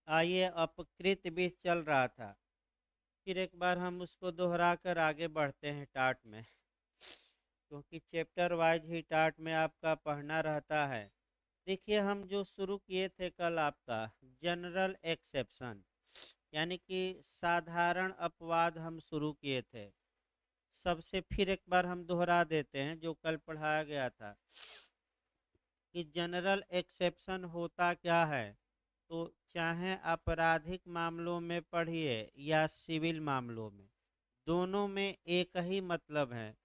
आइए, अपकृत भी चल रहा था। फिर एक बार हम उसको दोहरा कर आगे बढ़ते हैं टाट में, क्योंकि चैप्टर वाइज ही टाट में आपका पढ़ना रहता है। देखिए, हम जो शुरू किए थे कल आपका जनरल एक्सेप्शन, यानी कि साधारण अपवाद हम शुरू किए थे। सबसे फिर एक बार हम दोहरा देते हैं जो कल पढ़ाया गया था कि जनरल एक्सेप्शन होता क्या है। तो चाहे आपराधिक मामलों में पढ़िए या सिविल मामलों में, दोनों में एक ही मतलब है।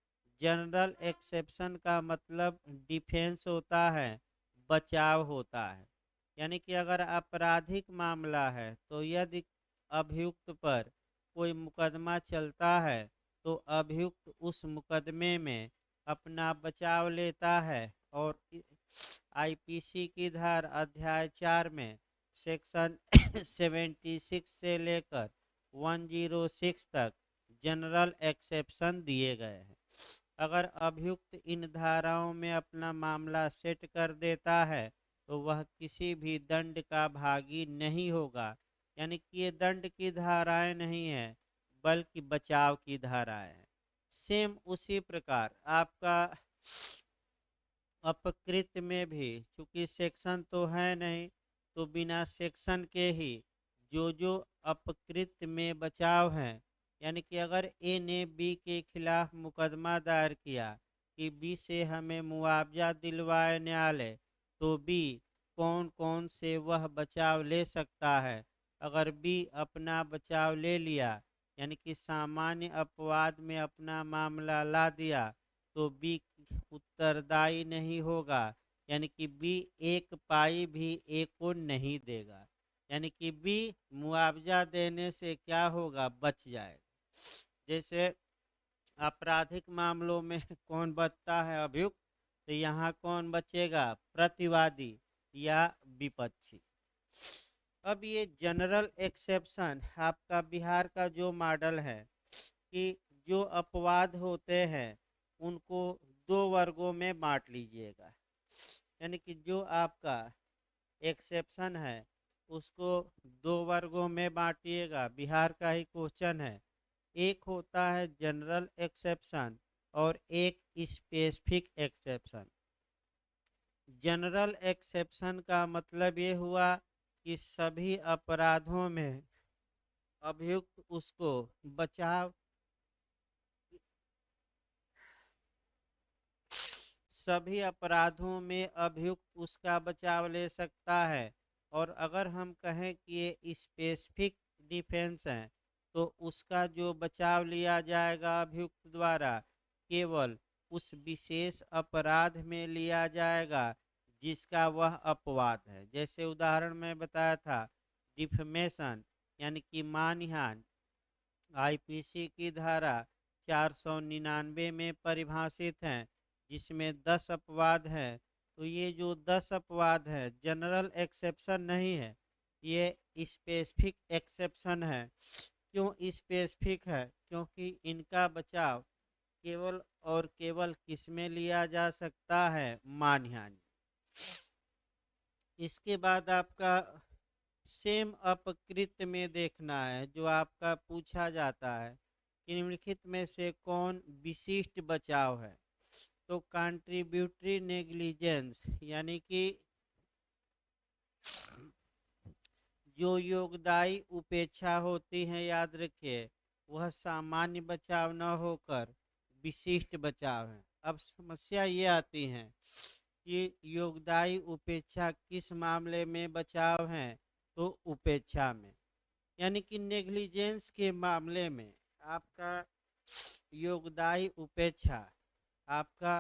जनरल एक्सेप्शन का मतलब डिफेंस होता है, बचाव होता है। यानी कि अगर आपराधिक मामला है तो यदि अभियुक्त पर कोई मुकदमा चलता है तो अभियुक्त उस मुकदमे में अपना बचाव लेता है, और आईपीसी की धारा अध्याय 4 में सेक्शन 76 से लेकर 106 तक जनरल एक्सेप्शन दिए गए हैं। अगर अभियुक्त इन धाराओं में अपना मामला सेट कर देता है तो वह किसी भी दंड का भागी नहीं होगा। यानी कि ये दंड की धाराएं नहीं है, बल्कि बचाव की धाराएं हैं। सेम उसी प्रकार आपका अपकृत में भी, चूंकि सेक्शन तो है नहीं, तो बिना सेक्शन के ही जो अपकृत में बचाव है, यानी कि अगर ए ने बी के खिलाफ मुकदमा दायर किया कि बी से हमें मुआवजा दिलवाए न्यायालय, तो बी कौन कौन से वह बचाव ले सकता है। अगर बी अपना बचाव ले लिया, यानी कि सामान्य अपवाद में अपना मामला ला दिया, तो बी उत्तरदायी नहीं होगा। यानी कि बी एक पाई भी ए को नहीं देगा। यानी कि बी मुआवजा देने से क्या होगा, बच जाएगा। जैसे आपराधिक मामलों में कौन बचता है, अभियुक्त। तो यहाँ कौन बचेगा, प्रतिवादी या विपक्षी। अब ये जनरल एक्सेप्शन आपका बिहार का जो मॉडल है कि जो अपवाद होते हैं उनको दो वर्गों में बांट लीजिएगा। यानी कि जो आपका एक्सेप्शन है उसको दो वर्गों में बांटिएगा। बिहार का ही क्वेश्चन है। एक होता है जनरल एक्सेप्शन और एक स्पेसिफिक एक्सेप्शन। जनरल एक्सेप्शन का मतलब ये हुआ कि सभी अपराधों में अभियुक्त उसको बचाव, सभी अपराधों में अभियुक्त उसका बचाव ले सकता है। और अगर हम कहें कि ये स्पेसिफिक डिफेंस है तो उसका जो बचाव लिया जाएगा अभियुक्त द्वारा, केवल उस विशेष अपराध में लिया जाएगा जिसका वह अपवाद है। जैसे उदाहरण में बताया था, डिफमेशन यानी कि मानहानि आईपीसी की धारा 499 में परिभाषित हैं, जिसमें 10 अपवाद हैं। तो ये जो 10 अपवाद है जनरल एक्सेप्शन नहीं है, ये स्पेसिफिक एक्सेप्शन है। क्यों स्पेसिफिक है, क्योंकि इनका बचाव केवल और केवल किसमें लिया जा सकता है, मानहानि। इसके बाद आपका सेम अपकृत में देखना है जो आपका पूछा जाता है कि निम्नलिखित में से कौन विशिष्ट बचाव है। तो कंट्रीब्यूटरी नेग्लिजेंस यानी कि जो योगदायी उपेक्षा होती है, याद रखिए, वह सामान्य बचाव न होकर विशिष्ट बचाव है। अब समस्या ये आती है कि योगदायी उपेक्षा किस मामले में बचाव है। तो उपेक्षा में, यानी कि नेग्लिजेंस के मामले में आपका योगदायी उपेक्षा आपका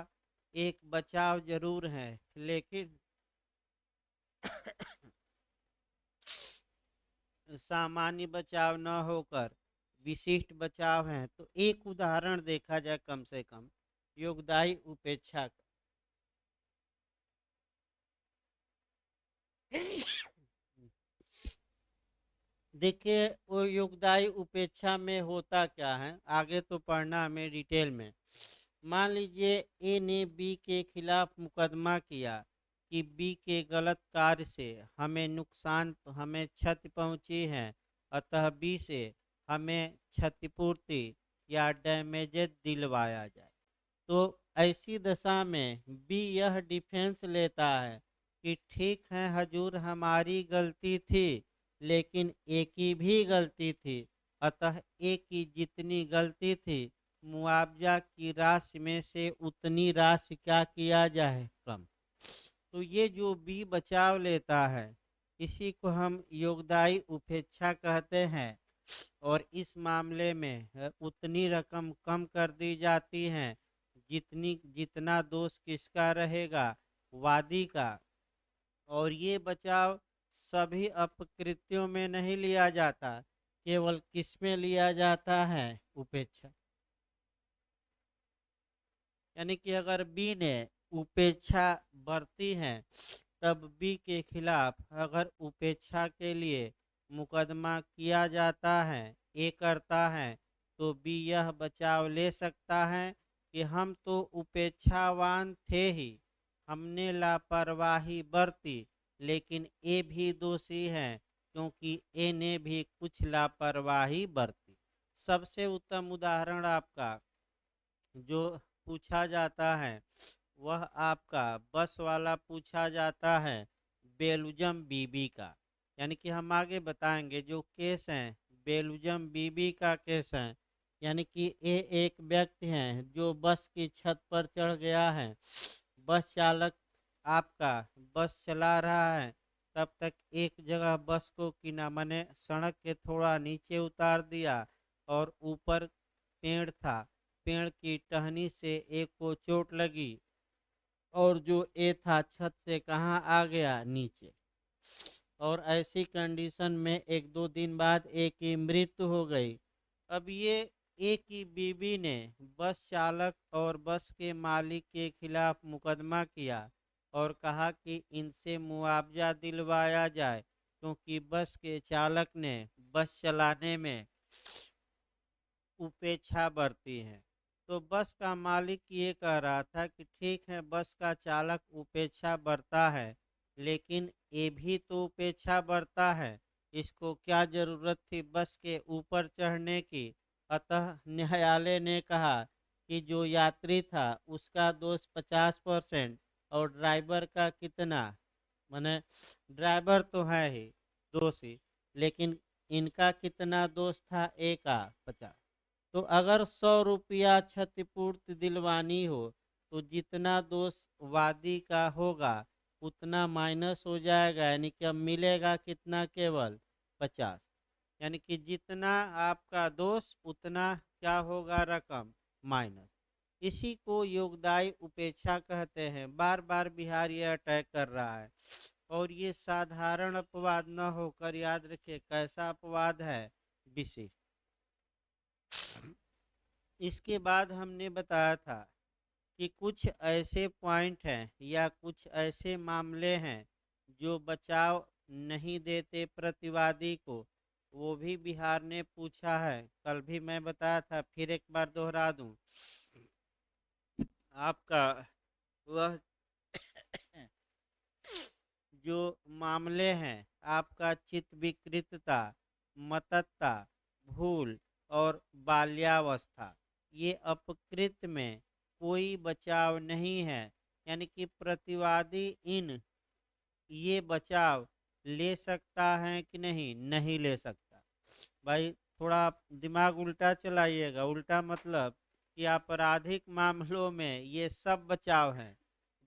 एक बचाव जरूर है, लेकिन सामान्य बचाव न होकर विशिष्ट बचाव है। तो एक उदाहरण देखा जाए कम से कम योगदायी उपेक्षा का। देखिए, वो योगदायी उपेक्षा में होता क्या है, आगे तो पढ़ना हमें डिटेल में। मान लीजिए ए ने बी के खिलाफ मुकदमा किया कि बी के गलत कार्य से हमें क्षति पहुंची है, अतः बी से हमें क्षतिपूर्ति या डैमेजेज दिलवाया जाए। तो ऐसी दशा में बी यह डिफेंस लेता है कि ठीक है हजूर, हमारी गलती थी, लेकिन ए की भी गलती थी, अतः ए की जितनी गलती थी मुआवजा की राशि में से उतनी राशि क्या किया जाए, कम। तो ये जो बी बचाव लेता है इसी को हम योगदायी उपेक्षा कहते हैं, और इस मामले में उतनी रकम कम कर दी जाती है जितना दोष किसका रहेगा, वादी का। और ये बचाव सभी अपकृत्यों में नहीं लिया जाता, केवल किस में लिया जाता है, उपेक्षा। यानी कि अगर बी ने उपेक्षा बरती है तब बी के खिलाफ अगर उपेक्षा के लिए मुकदमा किया जाता है, ए करता है, तो बी यह बचाव ले सकता है कि हम तो उपेक्षावान थे ही, हमने लापरवाही बरती, लेकिन ए भी दोषी है क्योंकि ए ने भी कुछ लापरवाही बरती। सबसे उत्तम उदाहरण आपका जो पूछा जाता है वह आपका बस वाला पूछा जाता है बेलुजम बीबी का। यानी कि हम आगे बताएंगे जो केस हैं बेलुजम बीबी का केस है। यानी कि ये एक व्यक्ति हैं जो बस की छत पर चढ़ गया है, बस चालक आपका बस चला रहा है, तब तक एक जगह बस को किना मने सड़क के थोड़ा नीचे उतार दिया और ऊपर पेड़ था, पेड़ की टहनी से एक को चोट लगी और जो ए था छत से कहाँ आ गया, नीचे। और ऐसी कंडीशन में एक दो दिन बाद ए की मृत्यु हो गई। अब ये ए की बीवी ने बस चालक और बस के मालिक के खिलाफ मुकदमा किया और कहा कि इनसे मुआवजा दिलवाया जाए क्योंकि बस के चालक ने बस चलाने में उपेक्षा बरती है। तो बस का मालिक ये कह रहा था कि ठीक है बस का चालक उपेक्षा बरता है, लेकिन ये भी तो उपेक्षा बरता है, इसको क्या जरूरत थी बस के ऊपर चढ़ने की। अतः न्यायालय ने कहा कि जो यात्री था उसका दोष 50% और ड्राइवर का कितना, माने ड्राइवर तो है ही दोषी, लेकिन इनका कितना दोष था, ए का 50। तो अगर 100 रुपया क्षतिपूर्ति दिलवानी हो तो जितना दोष वादी का होगा उतना माइनस हो जाएगा, यानी कि अब मिलेगा कितना, केवल 50। यानी कि जितना आपका दोष उतना क्या होगा, रकम माइनस। इसी को योगदायी उपेक्षा कहते हैं। बार बार बिहार ये अटैक कर रहा है और ये साधारण अपवाद न होकर, याद रखिए कैसा अपवाद है, विशिष्ट। इसके बाद हमने बताया था कि कुछ ऐसे पॉइंट हैं या कुछ ऐसे मामले हैं जो बचाव नहीं देते प्रतिवादी को, वो भी बिहार ने पूछा है। कल भी मैं बताया था, फिर एक बार दोहरा दूं आपका वह जो मामले हैं आपका चित्त विकृतता, मतता, भूल और बाल्यावस्था, ये अपकृत में कोई बचाव नहीं है। यानी कि प्रतिवादी इन ये बचाव ले सकता है कि नहीं, नहीं ले सकता। भाई थोड़ा आप दिमाग उल्टा चलाइएगा, उल्टा मतलब कि आपराधिक मामलों में ये सब बचाव हैं,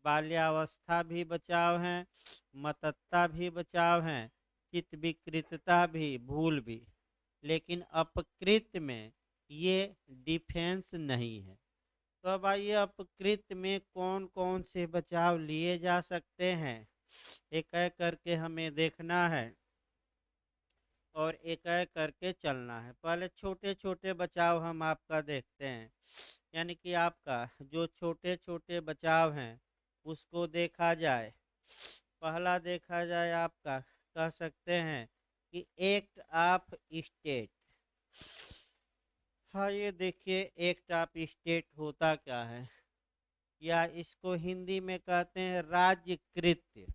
बाल्यावस्था भी बचाव है, मतत्ता भी बचाव है, चित्त विकृतता भी, भूल भी, लेकिन अपकृत में ये डिफेंस नहीं है। तो अब आइए अपकृत में कौन कौन से बचाव लिए जा सकते हैं, एक एक करके हमें देखना है और एक एक करके चलना है। पहले छोटे छोटे बचाव हम आपका देखते हैं। यानी कि आपका जो छोटे छोटे बचाव हैं उसको देखा जाए। पहला देखा जाए आपका, कह सकते हैं कि एक्ट ऑफ स्टेट। हाँ ये देखिए एक्ट ऑफ स्टेट होता क्या है। या इसको हिंदी में कहते हैं राज्यकृत्य।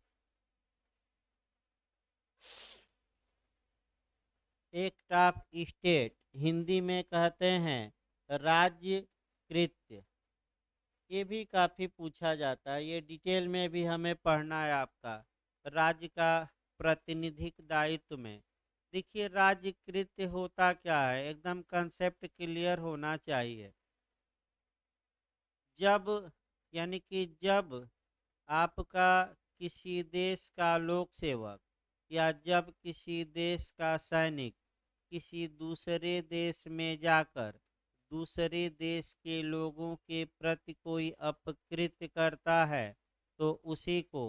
एक्ट ऑफ स्टेट हिंदी में कहते हैं राज्यकृत्य। ये भी काफ़ी पूछा जाता है, ये डिटेल में भी हमें पढ़ना है आपका राज्य का प्रतिनिधिक दायित्व में। देखिए राज्यकृत्य होता क्या है, एकदम कंसेप्ट क्लियर होना चाहिए। जब यानी कि जब आपका किसी देश का लोक सेवक या जब किसी देश का सैनिक किसी दूसरे देश में जाकर दूसरे देश के लोगों के प्रति कोई अपकृत्य करता है तो उसी को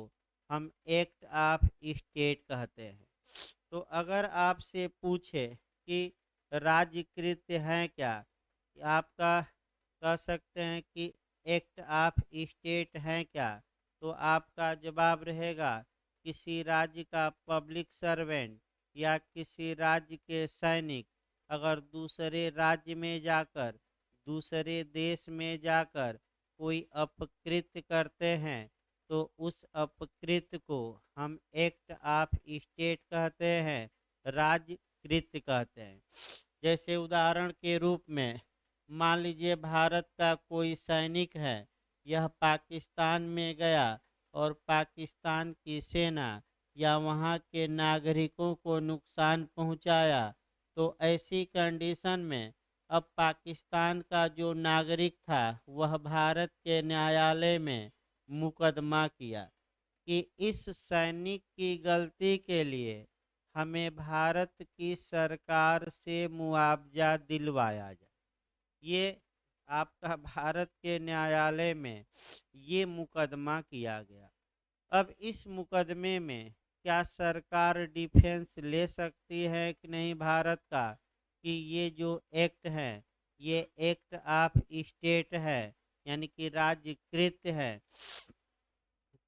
हम एक्ट ऑफ स्टेट कहते हैं। तो अगर आपसे पूछे कि राज्यकृत्य है क्या, आपका कह सकते हैं कि एक्ट ऑफ स्टेट है क्या, तो आपका जवाब रहेगा किसी राज्य का पब्लिक सर्वेंट या किसी राज्य के सैनिक अगर दूसरे राज्य में जाकर दूसरे देश में जाकर कोई अपकृत्य करते हैं तो उस अपकृत्य को हम एक्ट ऑफ स्टेट कहते हैं, राज्यकृत्य कहते हैं। जैसे उदाहरण के रूप में मान लीजिए भारत का कोई सैनिक है, यह पाकिस्तान में गया और पाकिस्तान की सेना या वहाँ के नागरिकों को नुकसान पहुँचाया, तो ऐसी कंडीशन में अब पाकिस्तान का जो नागरिक था वह भारत के न्यायालय में मुकदमा किया कि इस सैनिक की गलती के लिए हमें भारत की सरकार से मुआवजा दिलवाया जाए। ये आपका भारत के न्यायालय में ये मुकदमा किया गया। अब इस मुकदमे में क्या सरकार डिफेंस ले सकती है कि नहीं भारत का कि ये जो एक्ट है ये एक्ट ऑफ स्टेट है यानी कि राज्यकृत है,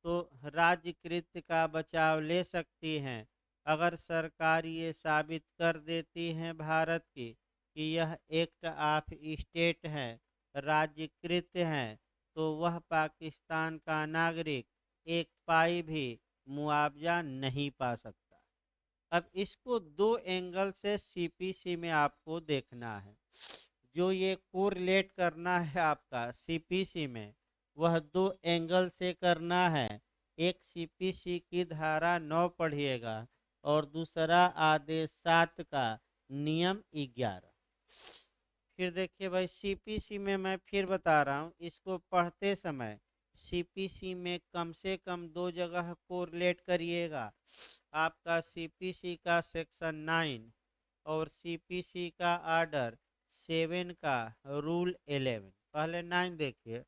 तो राज्यकृत का बचाव ले सकती हैं। अगर सरकार ये साबित कर देती है भारत की कि यह एक्ट ऑफ स्टेट है, राज्यकृत है, तो वह पाकिस्तान का नागरिक एक पाई भी मुआवजा नहीं पा सकता। अब इसको दो एंगल से सीपीसी में आपको देखना है। जो ये कोरिलेट करना है आपका सीपीसी में वह दो एंगल से करना है। एक सीपीसी की धारा 9 पढ़िएगा और दूसरा आदेश 7 का नियम 11। फिर देखिए भाई सीपीसी में मैं फिर बता रहा हूँ, इसको पढ़ते समय सीपीसी में कम से कम दो जगह कोरिलेट करिएगा। आपका सीपीसी का सेक्शन 9 और सीपीसी का आर्डर 7 का रूल 11। पहले 9 देखिए,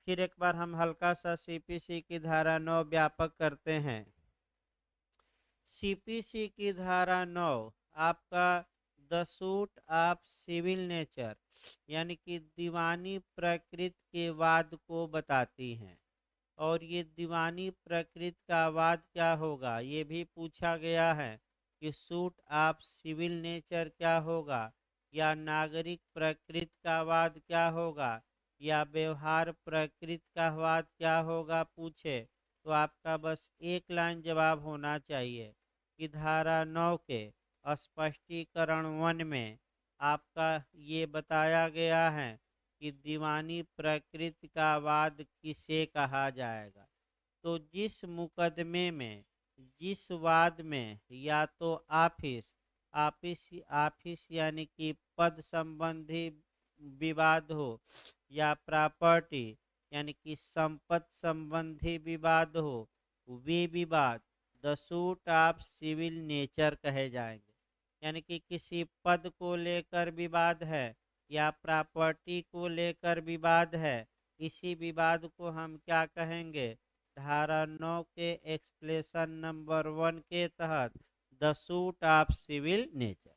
फिर एक बार हम हल्का सा सीपीसी की धारा 9 व्यापक करते हैं। सीपीसी की धारा 9 आपका the suit of civil nature यानी कि दीवानी प्रकृति के वाद को बताती हैं। और ये दीवानी प्रकृति का वाद क्या होगा ये भी पूछा गया है कि सूट ऑफ सिविल नेचर क्या होगा, या नागरिक प्रकृति का वाद क्या होगा, या व्यवहार प्रकृति का वाद क्या होगा पूछे तो आपका बस एक लाइन जवाब होना चाहिए कि धारा 9 के स्पष्टीकरण 1 में आपका ये बताया गया है कि दीवानी प्रकृति का वाद किसे कहा जाएगा। तो जिस मुकदमे में जिस वाद में या तो ऑफिस ऑफिस ऑफिस यानी कि पद संबंधी विवाद हो या प्रॉपर्टी यानी कि संपत्ति संबंधी विवाद हो, वे विवाद the suit of civil nature कहे जाएंगे। यानी कि किसी पद को लेकर विवाद है या प्रॉपर्टी को लेकर विवाद है, इसी विवाद को हम क्या कहेंगे, धारा 9 के एक्सप्लेशन नंबर 1 के तहत the suit of civil nature.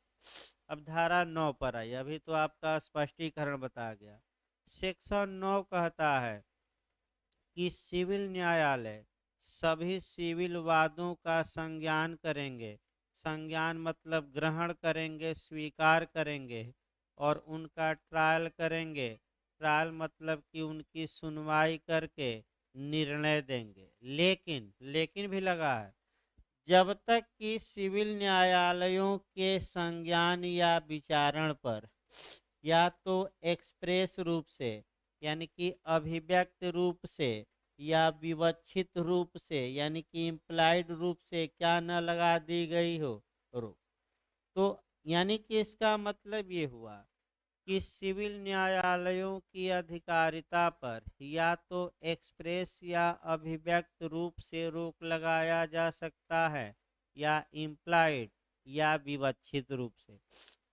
अब धारा 9 पर आई, अभी तो आपका स्पष्टीकरण बता गया। सेक्शन 9 कहता है कि सिविल न्यायालय सभी सिविल वादों का संज्ञान करेंगे। संज्ञान मतलब ग्रहण करेंगे, स्वीकार करेंगे और उनका ट्रायल करेंगे ट्रायल मतलब कि उनकी सुनवाई करके निर्णय देंगे। लेकिन लेकिन भी लगा है, जब तक कि सिविल न्यायालयों के संज्ञान या विचारण पर या तो एक्सप्रेस रूप से यानी कि अभिव्यक्त रूप से या विवक्षित रूप से यानी कि इम्प्लाइड रूप से क्या न लगा दी गई हो रोक, तो यानी कि इसका मतलब ये हुआ कि सिविल न्यायालयों की अधिकारिता पर या तो एक्सप्रेस या अभिव्यक्त रूप से रोक लगाया जा सकता है या इम्प्लाइड या विवक्षित रूप से।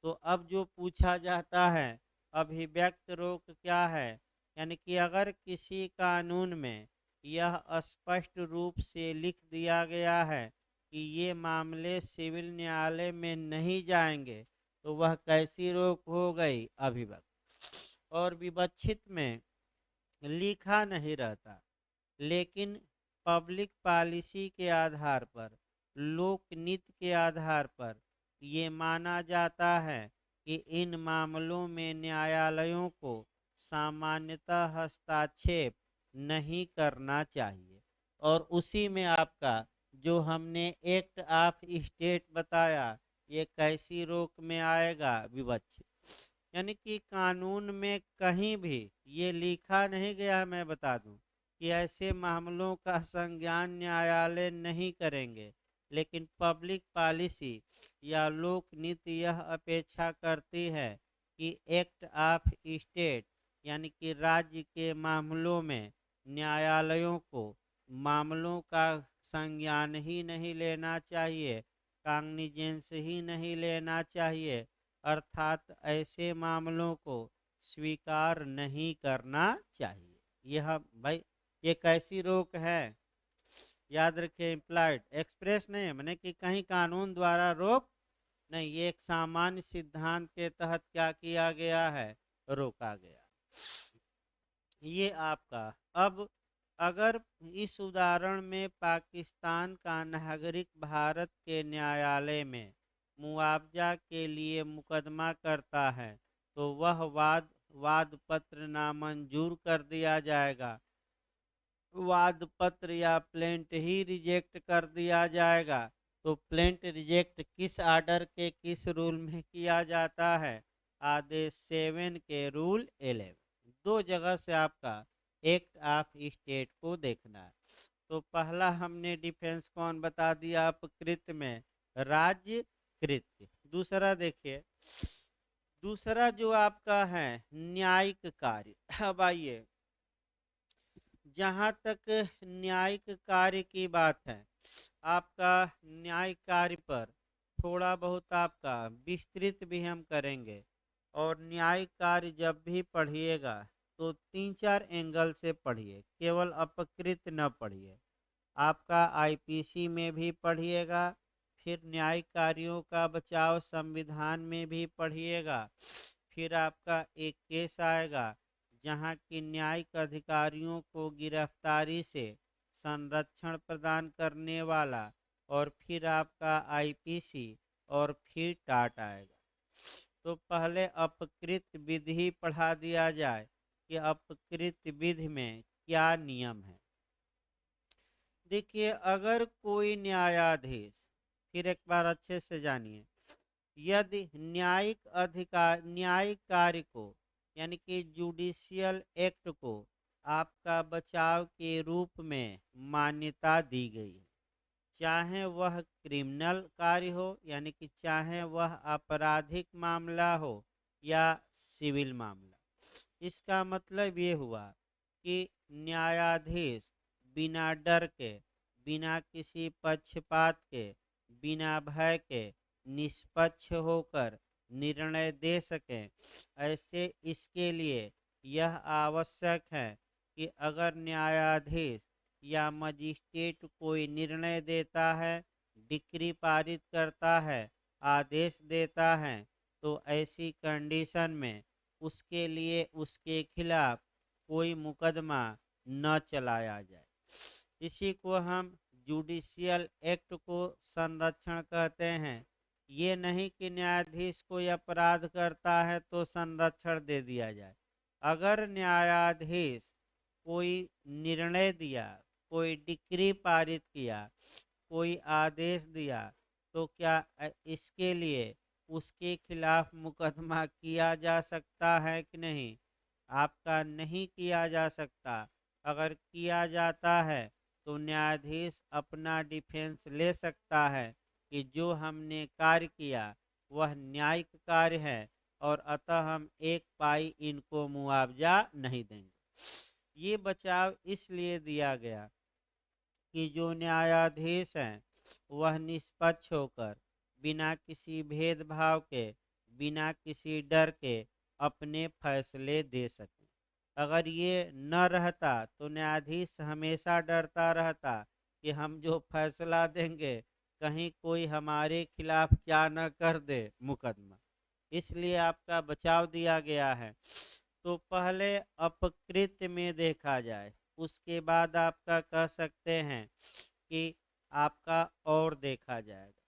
तो अब जो पूछा जाता है, अभिव्यक्त रोक क्या है, यानी कि अगर किसी कानून में यह स्पष्ट रूप से लिख दिया गया है कि ये मामले सिविल न्यायालय में नहीं जाएंगे, तो वह कैसी रोक हो गई, अभिव्यक्त। और विवक्षित में लिखा नहीं रहता, लेकिन पब्लिक पॉलिसी के आधार पर, लोकनीति के आधार पर ये माना जाता है कि इन मामलों में न्यायालयों को सामान्यतः हस्तक्षेप नहीं करना चाहिए। और उसी में आपका जो हमने एक्ट ऑफ स्टेट बताया, ये कैसी रोक में आएगा, विवक्षित। यानी कि कानून में कहीं भी ये लिखा नहीं गया है, मैं बता दूं, कि ऐसे मामलों का संज्ञान न्यायालय नहीं करेंगे, लेकिन पब्लिक पॉलिसी या लोक नीति यह अपेक्षा करती है कि एक्ट ऑफ स्टेट यानी कि राज्य के मामलों में न्यायालयों को मामलों का संज्ञान ही नहीं लेना चाहिए, काग्निजेंस ही नहीं लेना चाहिए, अर्थात ऐसे मामलों को स्वीकार नहीं करना चाहिए। यह भाई ये कैसी रोक है, याद रखिए, इम्प्लाइड, एक्सप्रेस नहीं है, मैंने कि कहीं कानून द्वारा रोक नहीं, ये एक सामान्य सिद्धांत के तहत क्या किया गया है, रोका गया। ये आपका। अब अगर इस उदाहरण में पाकिस्तान का नागरिक भारत के न्यायालय में मुआवजा के लिए मुकदमा करता है, तो वह वाद पत्र नामंजूर कर दिया जाएगा, वाद पत्र या प्लेंट ही रिजेक्ट कर दिया जाएगा। तो प्लेंट रिजेक्ट किस आर्डर के किस रूल में किया जाता है, आदेश 7 के रूल 11। दो जगह से आपका एक्ट ऑफ स्टेट को देखना है। तो पहला हमने डिफेंस कौन बता दिया, अपकृत में राज्य कृत्य। दूसरा देखिए, दूसरा जो आपका है न्यायिक कार्य। अब आइए, जहाँ तक न्यायिक कार्य की बात है, आपका न्यायिक कार्य पर थोड़ा बहुत आपका विस्तृत भी हम करेंगे। और न्यायिक कार्य जब भी पढ़िएगा तो 3-4 एंगल से पढ़िए, केवल अपकृत न पढ़िए। आपका आईपीसी में भी पढ़िएगा, फिर न्यायिक कार्यों का बचाव संविधान में भी पढ़िएगा, फिर आपका एक केस आएगा जहां की न्यायिक अधिकारियों को गिरफ्तारी से संरक्षण प्रदान करने वाला, और फिर आपका आईपीसी, और फिर टाट आएगा। तो पहले अपकृत विधि पढ़ा दिया जाए कि अपकृत विधि में क्या नियम है। देखिए, अगर कोई न्यायाधीश, फिर एक बार अच्छे से जानिए, यदि न्यायिक कार्य को यानी कि जुडिशियल एक्ट को आपका बचाव के रूप में मान्यता दी गई है, चाहे वह क्रिमिनल कार्य हो यानी कि चाहे वह आपराधिक मामला हो या सिविल मामला। इसका मतलब ये हुआ कि न्यायाधीश बिना डर के, बिना किसी पक्षपात के, बिना भय के निष्पक्ष होकर निर्णय दे सकें। ऐसे इसके लिए यह आवश्यक है कि अगर न्यायाधीश या मजिस्ट्रेट कोई निर्णय देता है, डिक्री पारित करता है, आदेश देता है, तो ऐसी कंडीशन में उसके लिए उसके खिलाफ कोई मुकदमा न चलाया जाए। इसी को हम जुडिशियल एक्ट को संरक्षण कहते हैं। ये नहीं कि न्यायाधीश कोई अपराध करता है तो संरक्षण दे दिया जाए, अगर न्यायाधीश कोई निर्णय दिया, कोई डिक्री पारित किया, कोई आदेश दिया, तो क्या इसके लिए उसके खिलाफ मुकदमा किया जा सकता है कि नहीं? आपका नहीं किया जा सकता। अगर किया जाता है तो न्यायाधीश अपना डिफेंस ले सकता है कि जो हमने कार्य किया वह न्यायिक कार्य है और अतः हम एक पाई इनको मुआवजा नहीं देंगे। ये बचाव इसलिए दिया गया कि जो न्यायाधीश हैं वह निष्पक्ष होकर बिना किसी भेदभाव के, बिना किसी डर के अपने फैसले दे सकें। अगर ये न रहता तो न्यायाधीश हमेशा डरता रहता कि हम जो फैसला देंगे कहीं कोई हमारे खिलाफ क्या न कर दे मुकदमा। इसलिए आपका बचाव दिया गया है। तो पहले अपकृत में देखा जाए, उसके बाद आपका कह सकते हैं कि आपका और देखा जाएगा।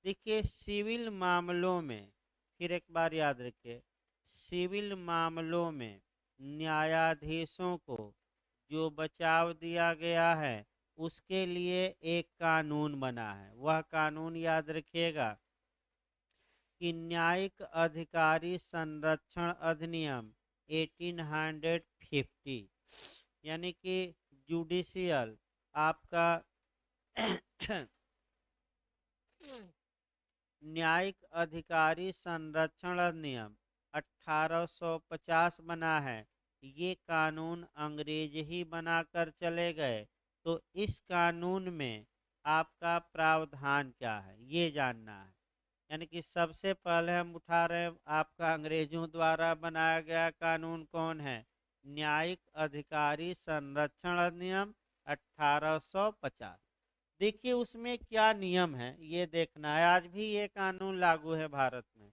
देखिए सिविल मामलों में, फिर एक बार याद रखिए, सिविल मामलों में न्यायाधीशों को जो बचाव दिया गया है उसके लिए एक कानून बना है। वह कानून याद रखिएगा कि न्यायिक अधिकारी संरक्षण अधिनियम 1850, यानी कि जुडिशियल आपका न्यायिक अधिकारी संरक्षण अधिनियम 1850 बना है। ये कानून अंग्रेज ही बनाकर चले गए। तो इस कानून में आपका प्रावधान क्या है ये जानना है। यानी कि सबसे पहले हम उठा रहे हैं आपका अंग्रेजों द्वारा बनाया गया कानून कौन है? न्यायिक अधिकारी संरक्षण अधिनियम 1850। देखिए उसमें क्या नियम है ये देखना है। आज भी ये कानून लागू है भारत में।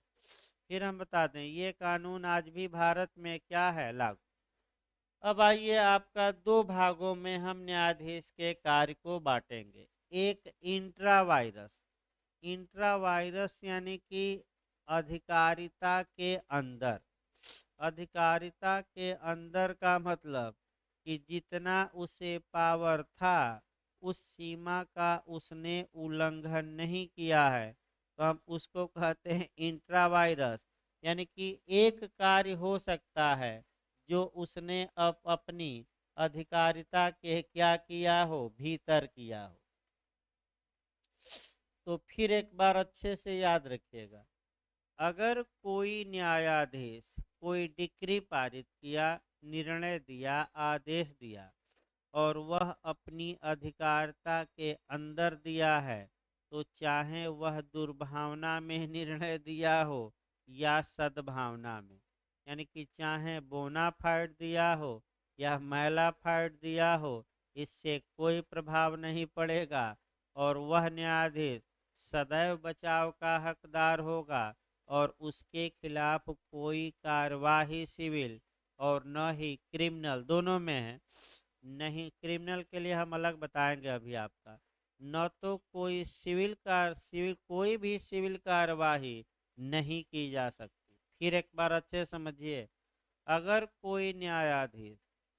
फिर हम बता दें ये कानून आज भी भारत में क्या है लागू। अब आइए आपका दो भागों में हम न्यायाधीश के कार्य को बांटेंगे। एक इंट्रा वायरस, इंट्रा वायरस यानी कि अधिकारिता के अंदर। अधिकारिता के अंदर का मतलब कि जितना उसे पावर था उस सीमा का उसने उल्लंघन नहीं किया है, तो हम उसको कहते हैं इंट्रा वायरस। यानी कि एक कार्य हो सकता है जो उसने अपनी अधिकारिता के क्या किया हो, भीतर किया हो। तो फिर एक बार अच्छे से याद रखिएगा, अगर कोई न्यायाधीश कोई डिक्री पारित किया, निर्णय दिया, आदेश दिया और वह अपनी अधिकारिता के अंदर दिया है, तो चाहे वह दुर्भावना में निर्णय दिया हो या सद्भावना में, यानी कि चाहे बोनाफाइड दिया हो या मैलाफाइड दिया हो, इससे कोई प्रभाव नहीं पड़ेगा और वह न्यायाधीश सदैव बचाव का हकदार होगा और उसके खिलाफ कोई कार्यवाही सिविल और न ही क्रिमिनल, दोनों में है, नहीं क्रिमिनल के लिए हम अलग बताएंगे अभी आपका, न तो कोई सिविल कोई भी सिविल कार्यवाही नहीं की जा सकती। फिर एक बार अच्छे समझिए, अगर कोई न्यायाधीश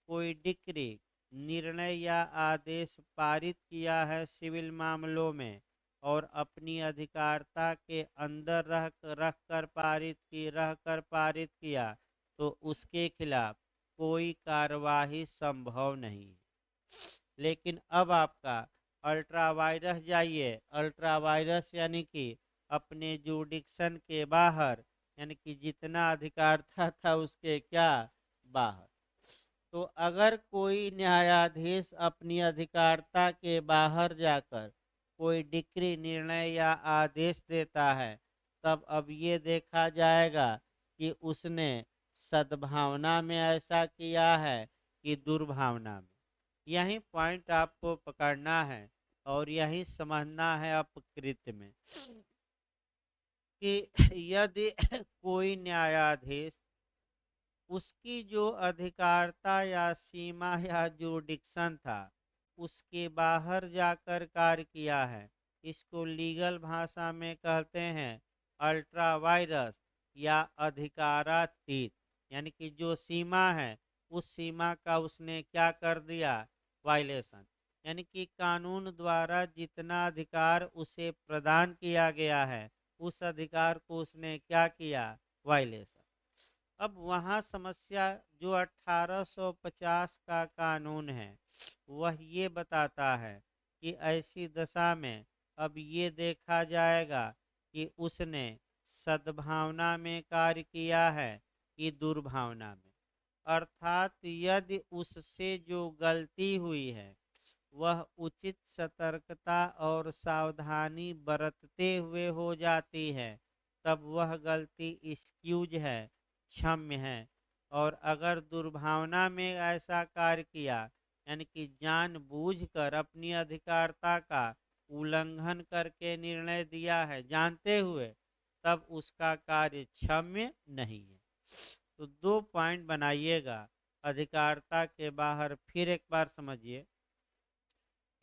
कोई डिक्री, निर्णय या आदेश पारित किया है सिविल मामलों में और अपनी अधिकारिता के अंदर रहकर पारित किया, तो उसके खिलाफ कोई कार्यवाही संभव नहीं है। लेकिन अब आपका अल्ट्रा वायरस जाइए, अल्ट्रा वायरस यानी कि अपने जुडिक्शन के बाहर, यानी कि जितना अधिकार था उसके क्या बाहर। तो अगर कोई न्यायाधीश अपनी अधिकारिता के बाहर जाकर कोई डिक्री, निर्णय या आदेश देता है, तब अब ये देखा जाएगा कि उसने सद्भावना में ऐसा किया है कि दुर्भावना में। यही पॉइंट आपको पकड़ना है और यही समझना है अपकृत्य में कि यदि कोई न्यायाधीश उसकी जो अधिकारिता या सीमा या जुरिडिक्शन था उसके बाहर जाकर कार्य किया है, इसको लीगल भाषा में कहते हैं अल्ट्रा वायरस या अधिकारातीत। यानी कि जो सीमा है उस सीमा का उसने क्या कर दिया, वायलेशन। यानी कि कानून द्वारा जितना अधिकार उसे प्रदान किया गया है उस अधिकार को उसने क्या किया, वायलेशन। अब वहाँ समस्या जो 1850 का कानून है वह ये बताता है कि ऐसी दशा में अब ये देखा जाएगा कि उसने सद्भावना में कार्य किया है कि दुर्भावना में। अर्थात यदि उससे जो गलती हुई है वह उचित सतर्कता और सावधानी बरतते हुए हो जाती है, तब वह गलती एक्सक्यूज है, क्षम्य है। और अगर दुर्भावना में ऐसा कार्य किया, यानी कि जानबूझकर अपनी अधिकारता का उल्लंघन करके निर्णय दिया है जानते हुए, तब उसका कार्य क्षम्य नहीं है। तो 2 पॉइंट बनाइएगा अधिकारता के बाहर। फिर एक बार समझिए,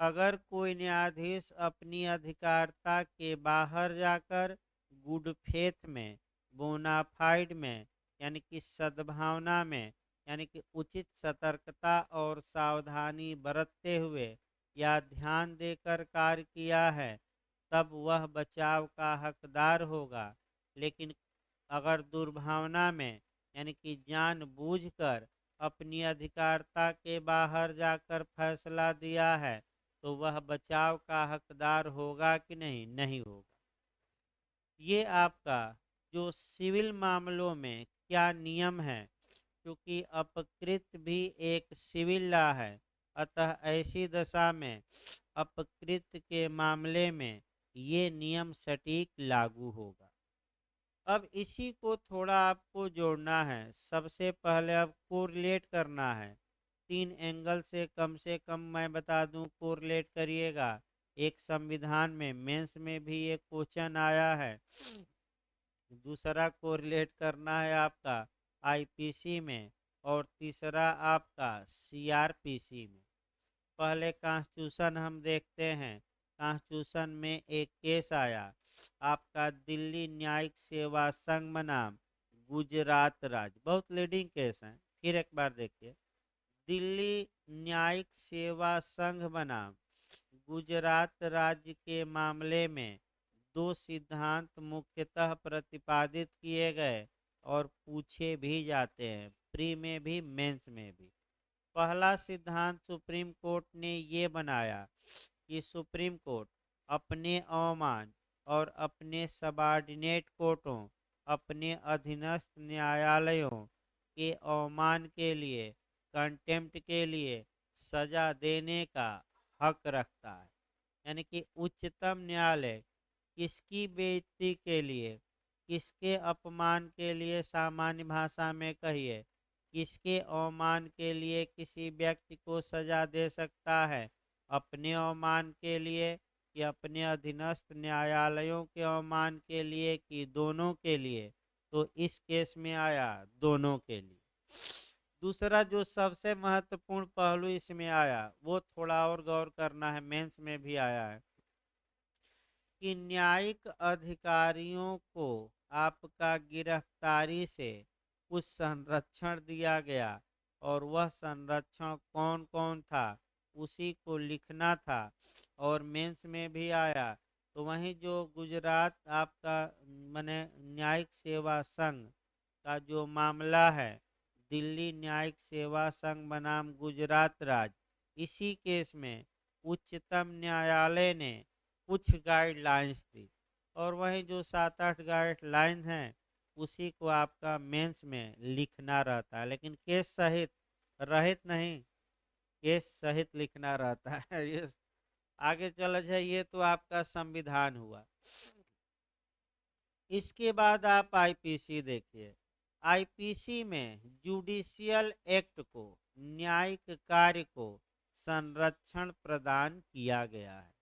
अगर कोई न्यायाधीश अपनी अधिकारता के बाहर जाकर गुड फेथ में, बोनाफाइड में, यानी कि सद्भावना में, यानी कि उचित सतर्कता और सावधानी बरतते हुए या ध्यान देकर कार्य किया है, तब वह बचाव का हकदार होगा। लेकिन अगर दुर्भावना में, यानी कि जानबूझकर अपनी अधिकारता के बाहर जाकर फैसला दिया है, तो वह बचाव का हकदार होगा कि नहीं, नहीं होगा। ये आपका जो सिविल मामलों में क्या नियम है, क्योंकि अपकृत भी एक सिविल लॉ है, अतः ऐसी दशा में अपकृत के मामले में ये नियम सटीक लागू होगा। अब इसी को थोड़ा आपको जोड़ना है। सबसे पहले अब कोरिलेट करना है 3 एंगल से कम मैं बता दूं, कोरिलेट करिएगा। एक संविधान में मेंस में भी एक क्वेश्चन आया है, दूसरा कोरिलेट करना है आपका आईपीसी में, और तीसरा आपका सीआरपीसी में। पहले कॉन्स्टिट्यूशन हम देखते हैं। कॉन्स्टिट्यूशन में एक केस आया आपका दिल्ली न्यायिक सेवा संघ बनाम गुजरात राज्य, बहुत लीडिंग केस है। फिर एक बार देखिए, दिल्ली न्यायिक सेवा संघ बनाम गुजरात राज्य के मामले में 2 सिद्धांत मुख्यतः प्रतिपादित किए गए और पूछे भी जाते हैं, प्री में भी मेंस में भी। पहला सिद्धांत सुप्रीम कोर्ट ने ये बनाया कि सुप्रीम कोर्ट अपने अवमान और अपने सबॉर्डिनेट कोर्टों, अपने अधीनस्थ न्यायालयों के अवमान के लिए, कंटेम्प्ट के लिए सजा देने का हक रखता है। यानी कि उच्चतम न्यायालय किसकी बेइज्जती के लिए, किसके अपमान के लिए, सामान्य भाषा में कहिए किसके अवमान के लिए किसी व्यक्ति को सजा दे सकता है, अपने अवमान के लिए कि अपने अधीनस्थ न्यायालयों के अवमान के लिए कि दोनों के लिए। तो इस केस में आया दोनों के लिए। दूसरा जो सबसे महत्वपूर्ण पहलू इसमें आया वो थोड़ा और गौर करना है, मेंस में भी आया है कि न्यायिक अधिकारियों को आपका गिरफ्तारी से कुछ संरक्षण दिया गया, और वह संरक्षण कौन कौन था उसी को लिखना था। और मेंस में भी आया। तो वहीं जो गुजरात आपका माने न्यायिक सेवा संघ का जो मामला है, दिल्ली न्यायिक सेवा संघ बनाम गुजरात राज्य, इसी केस में उच्चतम न्यायालय ने कुछ गाइडलाइंस दी, और वही जो 7-8 गाइडलाइन हैं उसी को आपका मेंस में लिखना रहता है, लेकिन केस सहित रहित नहीं, केस सहित लिखना रहता है। ये आगे चल जाइए तो आपका संविधान हुआ। इसके बाद आप आईपीसी देखिए। आईपीसी में जुडिशियल एक्ट को, न्यायिक कार्य को संरक्षण प्रदान किया गया है,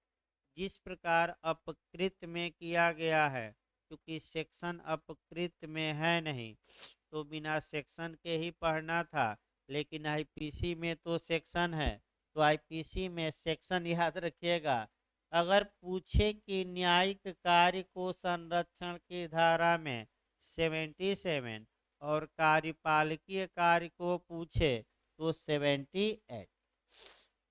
जिस प्रकार अपकृत में किया गया है। क्योंकि सेक्शन अपकृत में है नहीं तो बिना सेक्शन के ही पढ़ना था, लेकिन आईपीसी में तो सेक्शन है। तो आईपीसी में सेक्शन याद रखिएगा। अगर पूछे कि न्यायिक कार्य को संरक्षण की धारा में 77 और कार्यपालकीय कार्य को पूछे तो 78।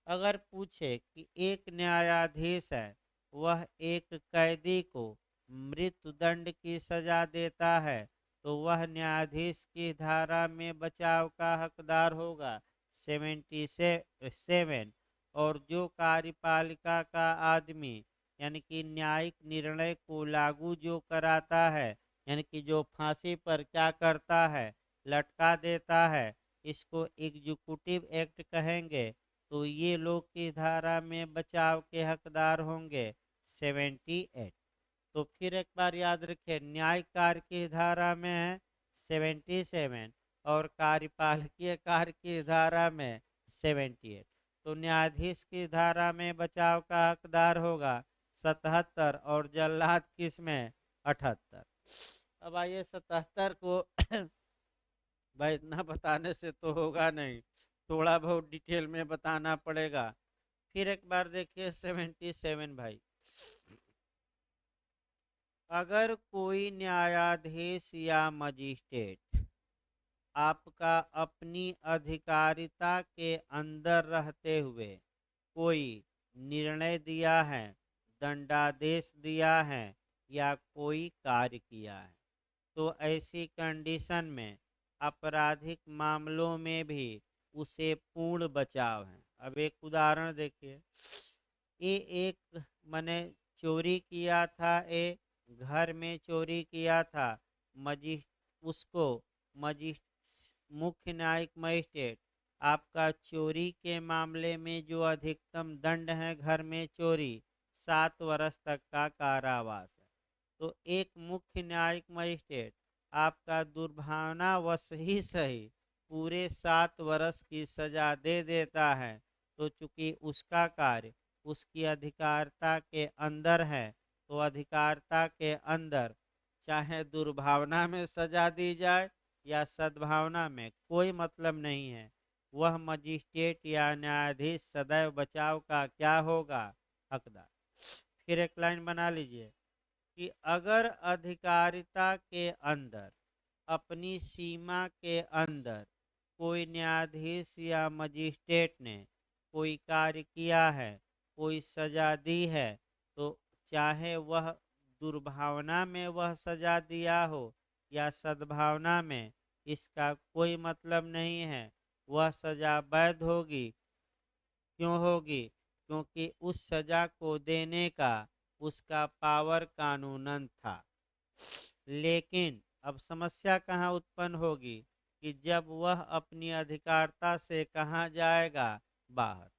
अगर पूछे कि एक न्यायाधीश है, वह एक कैदी को मृत्युदंड की सजा देता है, तो वह न्यायाधीश की धारा में बचाव का हकदार होगा 77। और जो कार्यपालिका का आदमी यानी कि न्यायिक निर्णय को लागू जो कराता है, यानी कि जो फांसी पर क्या करता है, लटका देता है, इसको एग्जीक्यूटिव एक्ट कहेंगे। तो ये लोग की धारा में बचाव के हकदार होंगे 78। तो फिर एक बार याद रखें, न्यायिक कार्य की धारा में है 77 और कार्यपालकीय कार्य की धारा में 78। तो न्यायाधीश की धारा में बचाव का हकदार होगा 77 और जल्लाद किस में 78। अब आइए 77 को भाई इतना बताने से तो होगा नहीं, थोड़ा बहुत डिटेल में बताना पड़ेगा। फिर एक बार देखिए 77 भाई, अगर कोई न्यायाधीश या मजिस्ट्रेट आपका अपनी अधिकारिता के अंदर रहते हुए कोई निर्णय दिया है, दंडादेश दिया है या कोई कार्य किया है, तो ऐसी कंडीशन में आपराधिक मामलों में भी उसे पूर्ण बचाव है। अब एक उदाहरण देखिए, ये एक मैंने चोरी किया था, घर में चोरी किया था, मजिस उसको मजिस मुख्य न्यायिक मजिस्ट्रेट आपका चोरी के मामले में जो अधिकतम दंड है घर में चोरी 7 वर्ष तक का कारावास है। तो एक मुख्य न्यायिक मजिस्ट्रेट आपका दुर्भावनावश ही सही पूरे 7 वर्ष की सजा दे देता है, तो चूंकि उसका कार्य उसकी अधिकारिता के अंदर है, तो अधिकारिता के अंदर चाहे दुर्भावना में सजा दी जाए या सद्भावना में कोई मतलब नहीं है, वह मजिस्ट्रेट या न्यायाधीश सदैव बचाव का क्या होगा, हकदार। फिर एक लाइन बना लीजिए कि अगर अधिकारिता के अंदर अपनी सीमा के अंदर कोई न्यायाधीश या मजिस्ट्रेट ने कोई कार्य किया है, कोई सजा दी है, तो चाहे वह दुर्भावना में वह सजा दिया हो या सद्भावना में, इसका कोई मतलब नहीं है, वह सजा वैध होगी। क्यों होगी? क्योंकि उस सजा को देने का उसका पावर कानूनन था। लेकिन अब समस्या कहाँ उत्पन्न होगी कि जब वह अपनी अधिकारिता से कहाँ जाएगा, बाहर।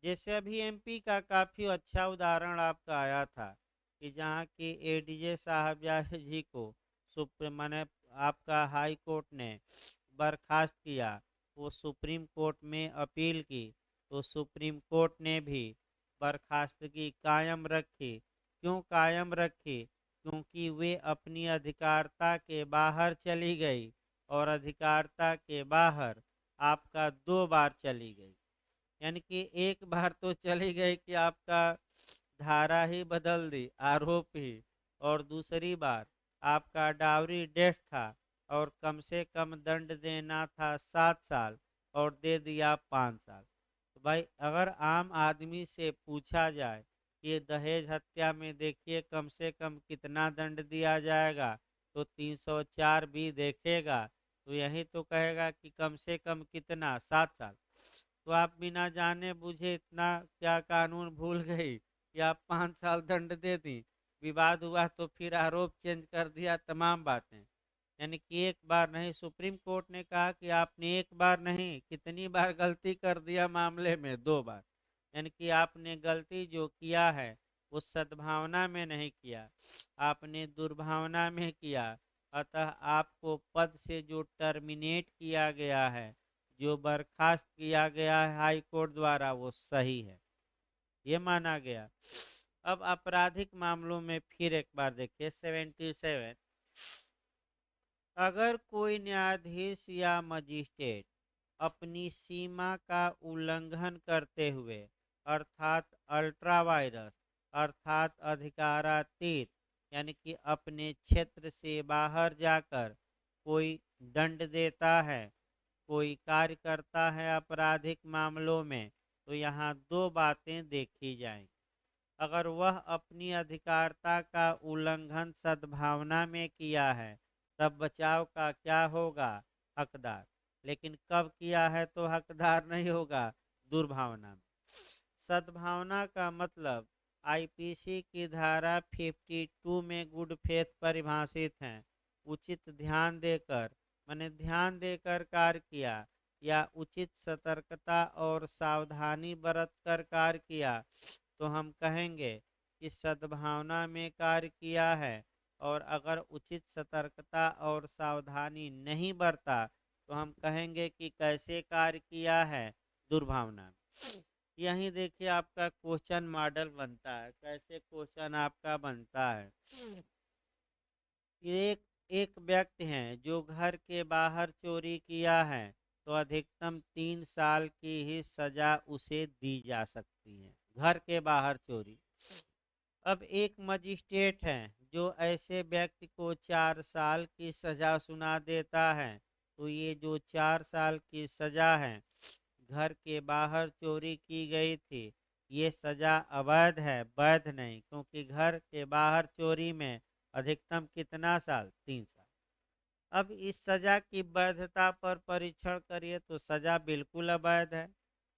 जैसे अभी एमपी का काफ़ी अच्छा उदाहरण आपका आया था कि जहाँ की एडीजे साहब जी को सुप्रीम माने आपका हाई कोर्ट ने बर्खास्त किया, वो सुप्रीम कोर्ट में अपील की, तो सुप्रीम कोर्ट ने भी बर्खास्तगी कायम रखी। क्यों कायम रखी? क्योंकि वे अपनी अधिकारिता के बाहर चली गई, और अधिकारिता के बाहर आपका 2 बार चली गई। यानी कि एक बार तो चली गई कि आपका धारा ही बदल दी, आरोप ही, और दूसरी बार आपका डावरी डेथ था और कम से कम दंड देना था 7 साल और दे दिया 5 साल। तो भाई अगर आम आदमी से पूछा जाए कि दहेज हत्या में देखिए कम से कम कितना दंड दिया जाएगा, तो 304 भी देखेगा तो यही तो कहेगा कि कम से कम कितना, 7 साल। तो आप बिना जाने बुझे इतना क्या कानून भूल गई कि आप 5 साल दंड दे दी। विवाद हुआ तो फिर आरोप चेंज कर दिया, तमाम बातें। यानी कि एक बार नहीं, सुप्रीम कोर्ट ने कहा कि आपने एक बार नहीं कितनी बार गलती कर दिया मामले में, 2 बार। यानी कि आपने गलती जो किया है वो सद्भावना में नहीं किया, आपने दुर्भावना में किया। अतः आपको पद से जो टर्मिनेट किया गया है, जो बर्खास्त किया गया है हाई कोर्ट द्वारा, वो सही है, ये माना गया। अब आपराधिक मामलों में फिर एक बार देखिए 77, अगर कोई न्यायाधीश या मजिस्ट्रेट अपनी सीमा का उल्लंघन करते हुए अर्थात अल्ट्रा वायरस अर्थात अधिकारातीत यानी कि अपने क्षेत्र से बाहर जाकर कोई दंड देता है, कोई कार्य करता है आपराधिक मामलों में, तो यहाँ दो बातें देखी जाएंगी। अगर वह अपनी अधिकारिता का उल्लंघन सद्भावना में किया है, तब बचाव का क्या होगा? हकदार। लेकिन कब किया है तो हकदार नहीं होगा? दुर्भावना में। सद्भावना का मतलब आईपीसी की धारा 52 में गुड फेथ परिभाषित है। उचित ध्यान देकर, मैंने ध्यान देकर कार्य किया या उचित सतर्कता और सावधानी बरत कर कार्य किया, तो हम कहेंगे कि सद्भावना में कार्य किया है। और अगर उचित सतर्कता और सावधानी नहीं बरता, तो हम कहेंगे कि कैसे कार्य किया है? दुर्भावना में। यही देखिए आपका क्वेश्चन मॉडल बनता है, कैसे क्वेश्चन आपका बनता है। एक एक व्यक्ति है जो घर के बाहर चोरी किया है, तो अधिकतम 3 साल की ही सजा उसे दी जा सकती है। घर के बाहर चोरी। अब एक मजिस्ट्रेट है जो ऐसे व्यक्ति को 4 साल की सजा सुना देता है, तो ये जो 4 साल की सजा है, घर के बाहर चोरी की गई थी, ये सजा अवैध है, वैध नहीं, क्योंकि घर के बाहर चोरी में अधिकतम कितना साल? 3 साल। अब इस सजा की वैधता पर परीक्षण करिए तो सजा बिल्कुल अवैध है।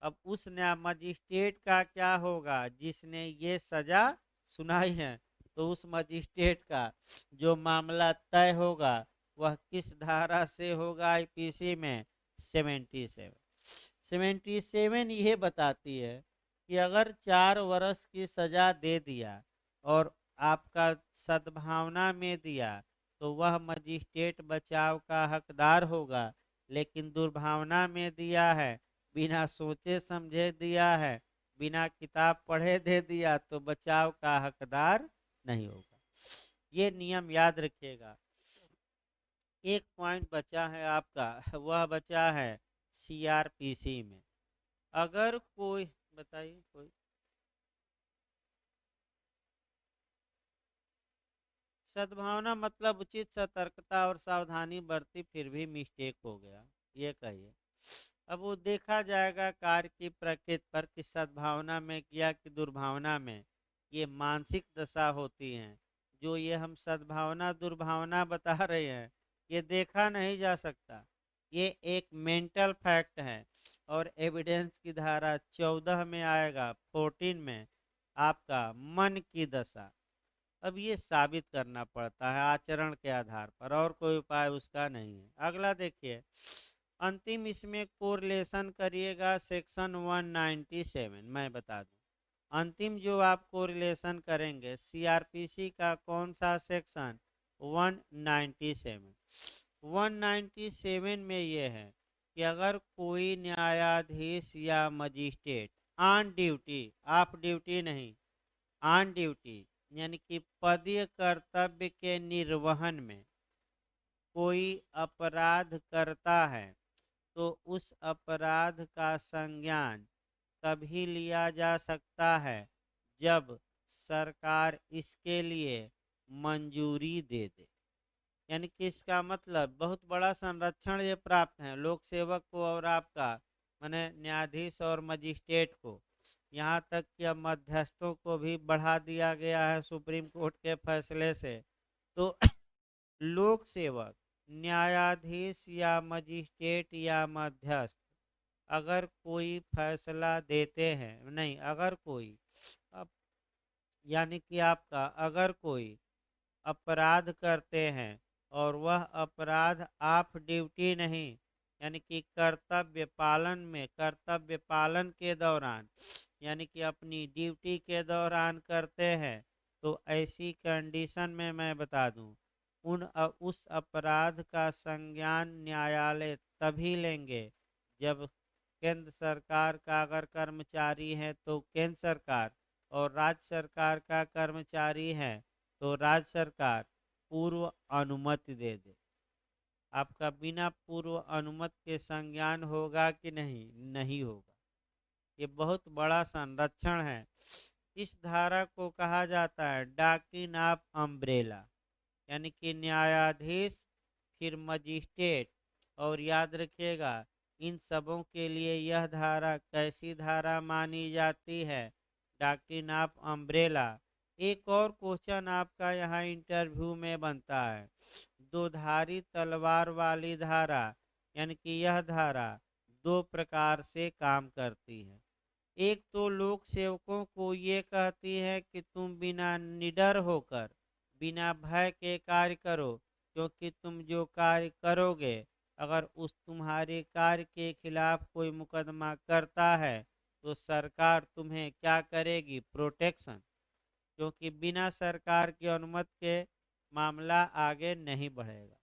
अब उस न्याय मजिस्ट्रेट का क्या होगा जिसने ये सजा सुनाई है? तो उस मजिस्ट्रेट का जो मामला तय होगा वह किस धारा से होगा? आईपीसी में 77। 77 ये बताती है कि अगर 4 वर्ष की सजा दे दिया और आपका सद्भावना में दिया, तो वह मजिस्ट्रेट बचाव का हकदार होगा। लेकिन दुर्भावना में दिया है, बिना सोचे समझे दिया है, बिना किताब पढ़े दे दिया, तो बचाव का हकदार नहीं होगा। ये नियम याद रखिएगा। एक पॉइंट बचा है आपका, वह बचा है सीआरपीसी में। अगर कोई, बताइए कोई। सद्भावना मतलब उचित सतर्कता और सावधानी बरती फिर भी मिस्टेक हो गया, ये कहिए। अब वो देखा जाएगा कार्य की प्रकृति पर कि सद्भावना में किया कि दुर्भावना में। ये मानसिक दशा होती है। जो ये हम सद्भावना दुर्भावना बता रहे हैं, ये देखा नहीं जा सकता। ये एक मेंटल फैक्ट है और एविडेंस की धारा 14 में आएगा, 14 में, आपका मन की दशा। अब ये साबित करना पड़ता है आचरण के आधार पर, और कोई उपाय उसका नहीं है। अगला देखिए, अंतिम इसमें कोरिलेशन करिएगा सेक्शन 197। मैं बता दूं, अंतिम जो आप कोरिलेशन करेंगे सीआरपीसी का कौन सा सेक्शन? 197। 197 में ये है कि अगर कोई न्यायाधीश या magistrate on duty, of duty नहीं, ऑन ड्यूटी, यानी कि पदीय कर्तव्य के निर्वहन में कोई अपराध करता है, तो उस अपराध का संज्ञान तभी लिया जा सकता है जब सरकार इसके लिए मंजूरी दे दे। यानी कि इसका मतलब बहुत बड़ा संरक्षण ये प्राप्त है लोक सेवक को और आपका माने न्यायाधीश और मजिस्ट्रेट को। यहाँ तक कि अब मध्यस्थों को भी बढ़ा दिया गया है सुप्रीम कोर्ट के फैसले से। तो लोक सेवक, न्यायाधीश या मजिस्ट्रेट या मध्यस्थ अगर कोई फैसला देते हैं, नहीं, अगर कोई, अब यानी कि आपका अगर कोई अपराध करते हैं और वह अपराध ऑफ ड्यूटी नहीं, यानी कि कर्तव्य पालन में, कर्तव्य पालन के दौरान, यानी कि अपनी ड्यूटी के दौरान करते हैं, तो ऐसी कंडीशन में मैं बता दूं, उस अपराध का संज्ञान न्यायालय तभी लेंगे जब केंद्र सरकार का अगर कर्मचारी है तो केंद्र सरकार, और राज्य सरकार का कर्मचारी है तो राज्य सरकार पूर्व अनुमति दे दे। आपका बिना पूर्व अनुमति के संज्ञान होगा कि नहीं? नहीं होगा। ये बहुत बड़ा संरक्षण है। इस धारा को कहा जाता है डॉक्ट्रिन ऑफ अम्ब्रेला, यानी कि न्यायाधीश, फिर मजिस्ट्रेट, और याद रखिएगा, इन सबों के लिए यह धारा कैसी धारा मानी जाती है? Doctrine of umbrella. एक और क्वेश्चन आपका यहाँ इंटरव्यू में बनता है, दो धारी तलवार वाली धारा, यानी कि यह धारा दो प्रकार से काम करती है। एक तो लोक सेवकों को ये कहती है कि तुम बिना निडर होकर, बिना भय के कार्य करो, क्योंकि तुम जो कार्य करोगे, अगर उस तुम्हारे कार्य के खिलाफ कोई मुकदमा करता है तो सरकार तुम्हें क्या करेगी? प्रोटेक्शन। क्योंकि बिना सरकार की अनुमति के मामला आगे नहीं बढ़ेगा।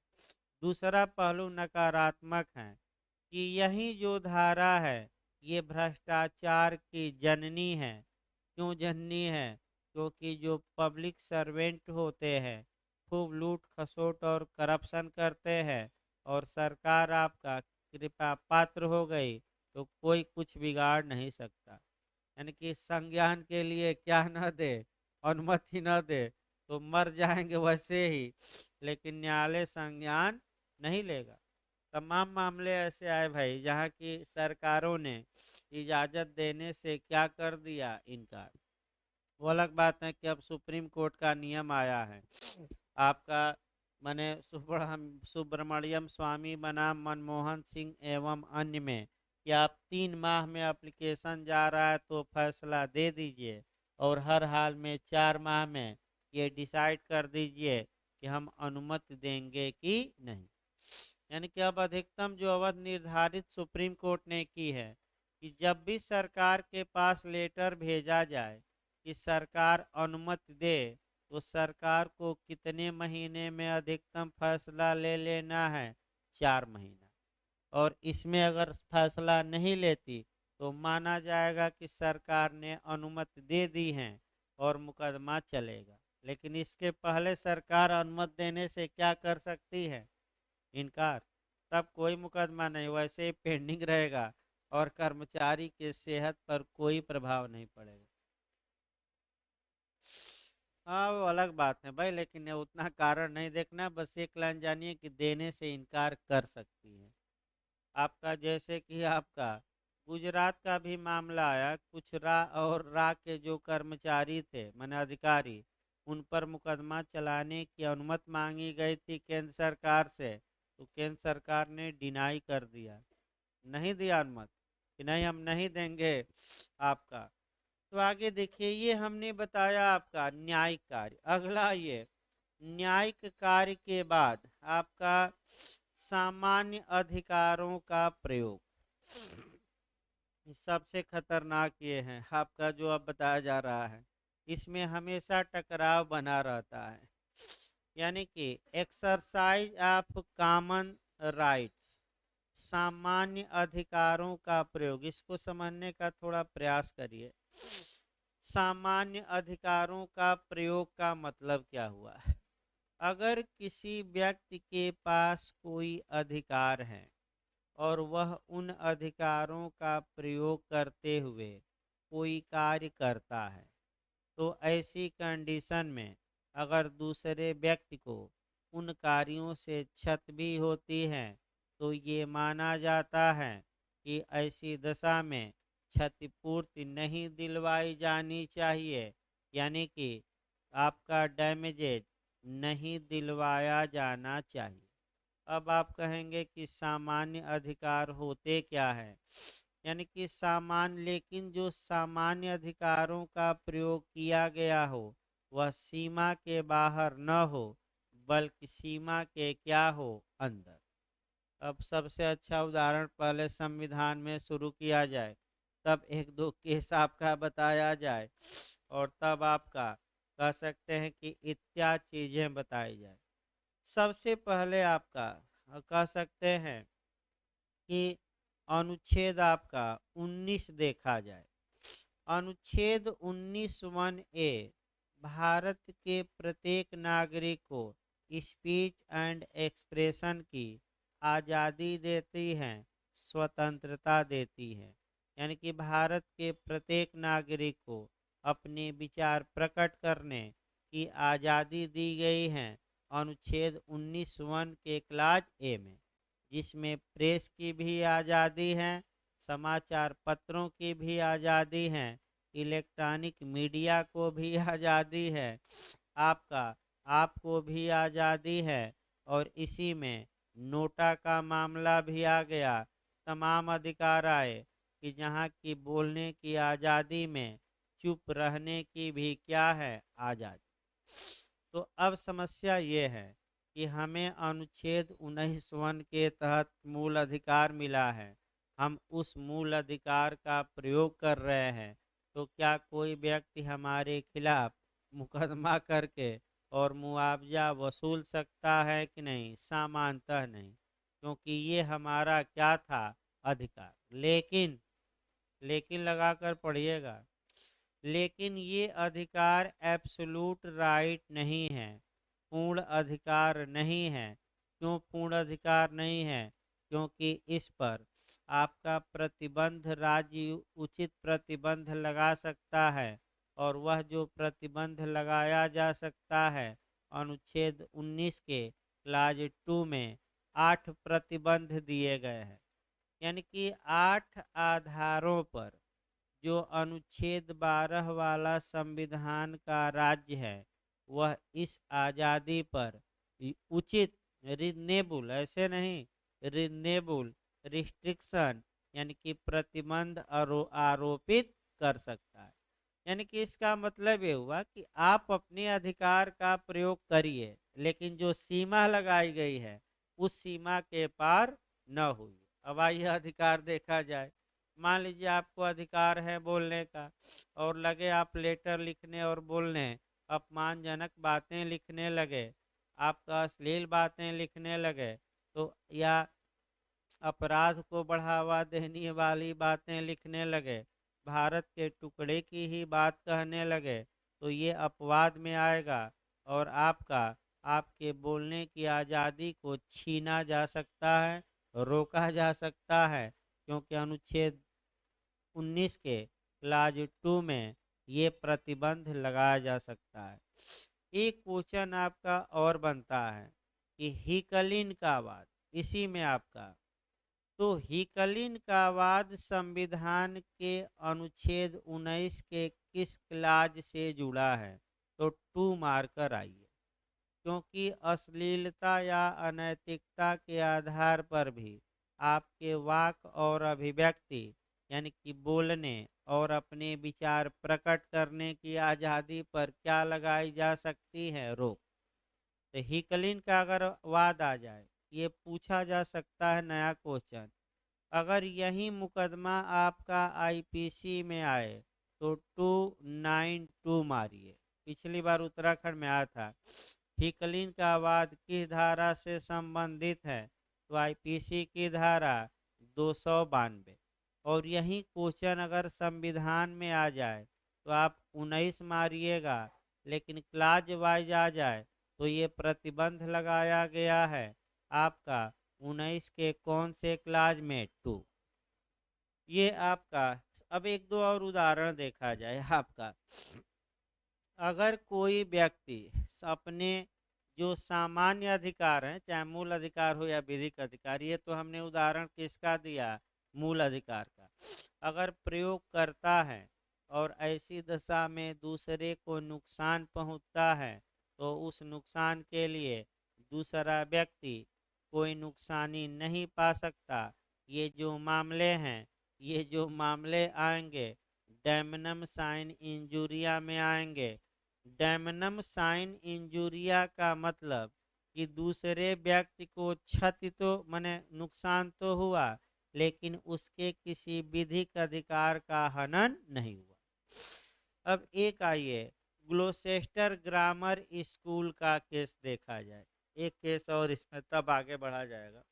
दूसरा पहलू नकारात्मक है कि यही जो धारा है ये भ्रष्टाचार की जननी है। क्यों जननी है? क्योंकि जो पब्लिक सर्वेंट होते हैं खूब लूट खसोट और करप्शन करते हैं और सरकार आपका कृपा पात्र हो गई तो कोई कुछ बिगाड़ नहीं सकता। यानी कि संज्ञान के लिए क्या न दे, अनुमति न दे तो मर जाएंगे वैसे ही, लेकिन न्यायालय संज्ञान नहीं लेगा। तमाम मामले ऐसे आए भाई जहाँ की सरकारों ने इजाज़त देने से क्या कर दिया? इनकार। वो अलग बात है कि अब सुप्रीम कोर्ट का नियम आया है आपका, माने सुब्रमण्यम स्वामी बनाम मनमोहन सिंह एवं अन्य में, कि आप 3 माह में एप्लीकेशन जा रहा है तो फैसला दे दीजिए और हर हाल में 4 माह में ये डिसाइड कर दीजिए कि हम अनुमति देंगे कि नहीं। यानी कि अब अधिकतम जो अवधि निर्धारित सुप्रीम कोर्ट ने की है कि जब भी सरकार के पास लेटर भेजा जाए कि सरकार अनुमति दे, तो सरकार को कितने महीने में अधिकतम फैसला ले लेना है? 4 महीना। और इसमें अगर फैसला नहीं लेती तो माना जाएगा कि सरकार ने अनुमति दे दी है और मुकदमा चलेगा। लेकिन इसके पहले सरकार अनुमति देने से क्या कर सकती है? इनकार। तब कोई मुकदमा नहीं, वैसे ही पेंडिंग रहेगा और कर्मचारी के सेहत पर कोई प्रभाव नहीं पड़ेगा। हाँ वो अलग बात है भाई, लेकिन ये उतना कारण नहीं देखना, बस एक लाइन जानिए कि देने से इनकार कर सकती है। आपका जैसे कि आपका गुजरात का भी मामला आया, कुछ रा के जो कर्मचारी थे माने अधिकारी, उन पर मुकदमा चलाने की अनुमति मांगी गई थी केंद्र सरकार से, तो केंद्र सरकार ने डिनाई कर दिया, नहीं दिया अनुमति कि नहीं हम नहीं देंगे आपका। तो आगे देखिए, ये हमने बताया आपका न्यायिक कार्य। अगला ये न्यायिक कार्य के बाद आपका सामान्य अधिकारों का प्रयोग, सबसे खतरनाक ये है आपका जो अब बताया जा रहा है। इसमें हमेशा टकराव बना रहता है, यानी कि एक्सरसाइज ऑफ कॉमन राइट्स, सामान्य अधिकारों का प्रयोग। इसको समझने का थोड़ा प्रयास करिए। सामान्य अधिकारों का प्रयोग का मतलब क्या हुआ? अगर किसी व्यक्ति के पास कोई अधिकार है और वह उन अधिकारों का प्रयोग करते हुए कोई कार्य करता है, तो ऐसी कंडीशन में अगर दूसरे व्यक्ति को उन कार्यों से क्षति भी होती है तो ये माना जाता है कि ऐसी दशा में क्षतिपूर्ति नहीं दिलवाई जानी चाहिए, यानी कि आपका डैमेजेज नहीं दिलवाया जाना चाहिए। अब आप कहेंगे कि सामान्य अधिकार होते क्या है? यानी कि सामान्य, लेकिन जो सामान्य अधिकारों का प्रयोग किया गया हो वह सीमा के बाहर न हो बल्कि सीमा के क्या हो? अंदर। अब सबसे अच्छा उदाहरण पहले संविधान में शुरू किया जाए, तब एक दो केस आपका बताया जाए और तब आपका कह सकते हैं कि इत्यादि चीजें बताई जाए। सबसे पहले आपका कह सकते हैं कि अनुच्छेद आपका 19 देखा जाए। अनुच्छेद 19(1)(a) भारत के प्रत्येक नागरिक को स्पीच एंड एक्सप्रेशन की आज़ादी देती है, स्वतंत्रता देती है। यानी कि भारत के प्रत्येक नागरिक को अपने विचार प्रकट करने की आज़ादी दी गई है अनुच्छेद 19(1) के क्लाज ए में। जिसमें प्रेस की भी आज़ादी है, समाचार पत्रों की भी आज़ादी है, इलेक्ट्रॉनिक मीडिया को भी आज़ादी है, आपका आपको भी आज़ादी है। और इसी में नोटा का मामला भी आ गया, तमाम अधिकार आए कि जहाँ की बोलने की आज़ादी में चुप रहने की भी क्या है आज़ादी। तो अब समस्या ये है कि हमें अनुच्छेद 19 के तहत मूल अधिकार मिला है, हम उस मूल अधिकार का प्रयोग कर रहे हैं, तो क्या कोई व्यक्ति हमारे खिलाफ मुकदमा करके और मुआवजा वसूल सकता है कि नहीं? सामान्यतः नहीं, क्योंकि ये हमारा क्या था? अधिकार। लेकिन लेकिन लगाकर पढ़िएगा, लेकिन ये अधिकार एब्सोल्यूट राइट नहीं है, पूर्ण अधिकार नहीं है। क्यों पूर्ण अधिकार नहीं है? क्योंकि इस पर आपका प्रतिबंध राज्य उचित प्रतिबंध लगा सकता है, और वह जो प्रतिबंध लगाया जा सकता है अनुच्छेद 19 के क्लाज 2 में 8 प्रतिबंध दिए गए हैं। यानी कि 8 आधारों पर जो अनुच्छेद 12 वाला संविधान का राज्य है, वह इस आज़ादी पर उचित रीजनेबल, ऐसे नहीं, रीजनेबल रिस्ट्रिक्शन यानी कि प्रतिबंध आरोपित कर सकता है। यानी कि इसका मतलब ये हुआ कि आप अपने अधिकार का प्रयोग करिए, लेकिन जो सीमा लगाई गई है उस सीमा के पार न हुई। अब आइए अधिकार देखा जाए। मान लीजिए आपको अधिकार है बोलने का, और लगे आप लेटर लिखने और बोलने, अपमानजनक बातें लिखने लगे, आपका अश्लील बातें लिखने लगे, तो या अपराध को बढ़ावा देने वाली बातें लिखने लगे, भारत के टुकड़े की ही बात कहने लगे, तो ये अपवाद में आएगा, और आपके बोलने की आज़ादी को छीना जा सकता है, रोका जा सकता है, क्योंकि अनुच्छेद 19 के क्लाज 2 में ये प्रतिबंध लगाया जा सकता है। एक क्वेश्चन आपका और बनता है कि हिकलिन का वाद, इसी में आपका, तो हिकलिन का वाद संविधान के अनुच्छेद 19 के किस क्लाज से जुड़ा है? तो 2 मार्कर आइए, क्योंकि अश्लीलता या अनैतिकता के आधार पर भी आपके वाक और अभिव्यक्ति यानी कि बोलने और अपने विचार प्रकट करने की आज़ादी पर क्या लगाई जा सकती है? रोक। तो हिकलिन का अगर वाद आ जाए, ये पूछा जा सकता है नया क्वेश्चन, अगर यही मुकदमा आपका आईपीसी में आए तो 292 मारिए। पिछली बार उत्तराखंड में आया था। हिकलिन का वाद किस धारा से संबंधित है? तो आईपीसी की धारा 292। और यही क्वेश्चन अगर संविधान में आ जाए तो आप 19 मारिएगा, लेकिन क्लाज वाइज आ जाए तो ये प्रतिबंध लगाया गया है आपका 19 के कौन से क्लाज में? 2। ये आपका, अब एक दो और उदाहरण देखा जाए आपका, अगर कोई व्यक्ति अपने जो सामान्य अधिकार हैं, चाहे मूल अधिकार हो या विधिक अधिकार, ये तो हमने उदाहरण किसका दिया? मूल अधिकार का, अगर प्रयोग करता है और ऐसी दशा में दूसरे को नुकसान पहुंचता है, तो उस नुकसान के लिए दूसरा व्यक्ति कोई नुकसानी नहीं पा सकता। ये जो मामले आएंगे डैमनम साइन इंजूरिया में आएंगे। डैमनम साइन इंजूरिया का मतलब कि दूसरे व्यक्ति को क्षति तो माने नुकसान तो हुआ, लेकिन उसके किसी विधिक अधिकार का हनन नहीं हुआ। अब एक आइए ग्लोसेस्टर ग्रामर स्कूल का केस देखा जाए, एक केस और इसमें तब आगे बढ़ा जाएगा।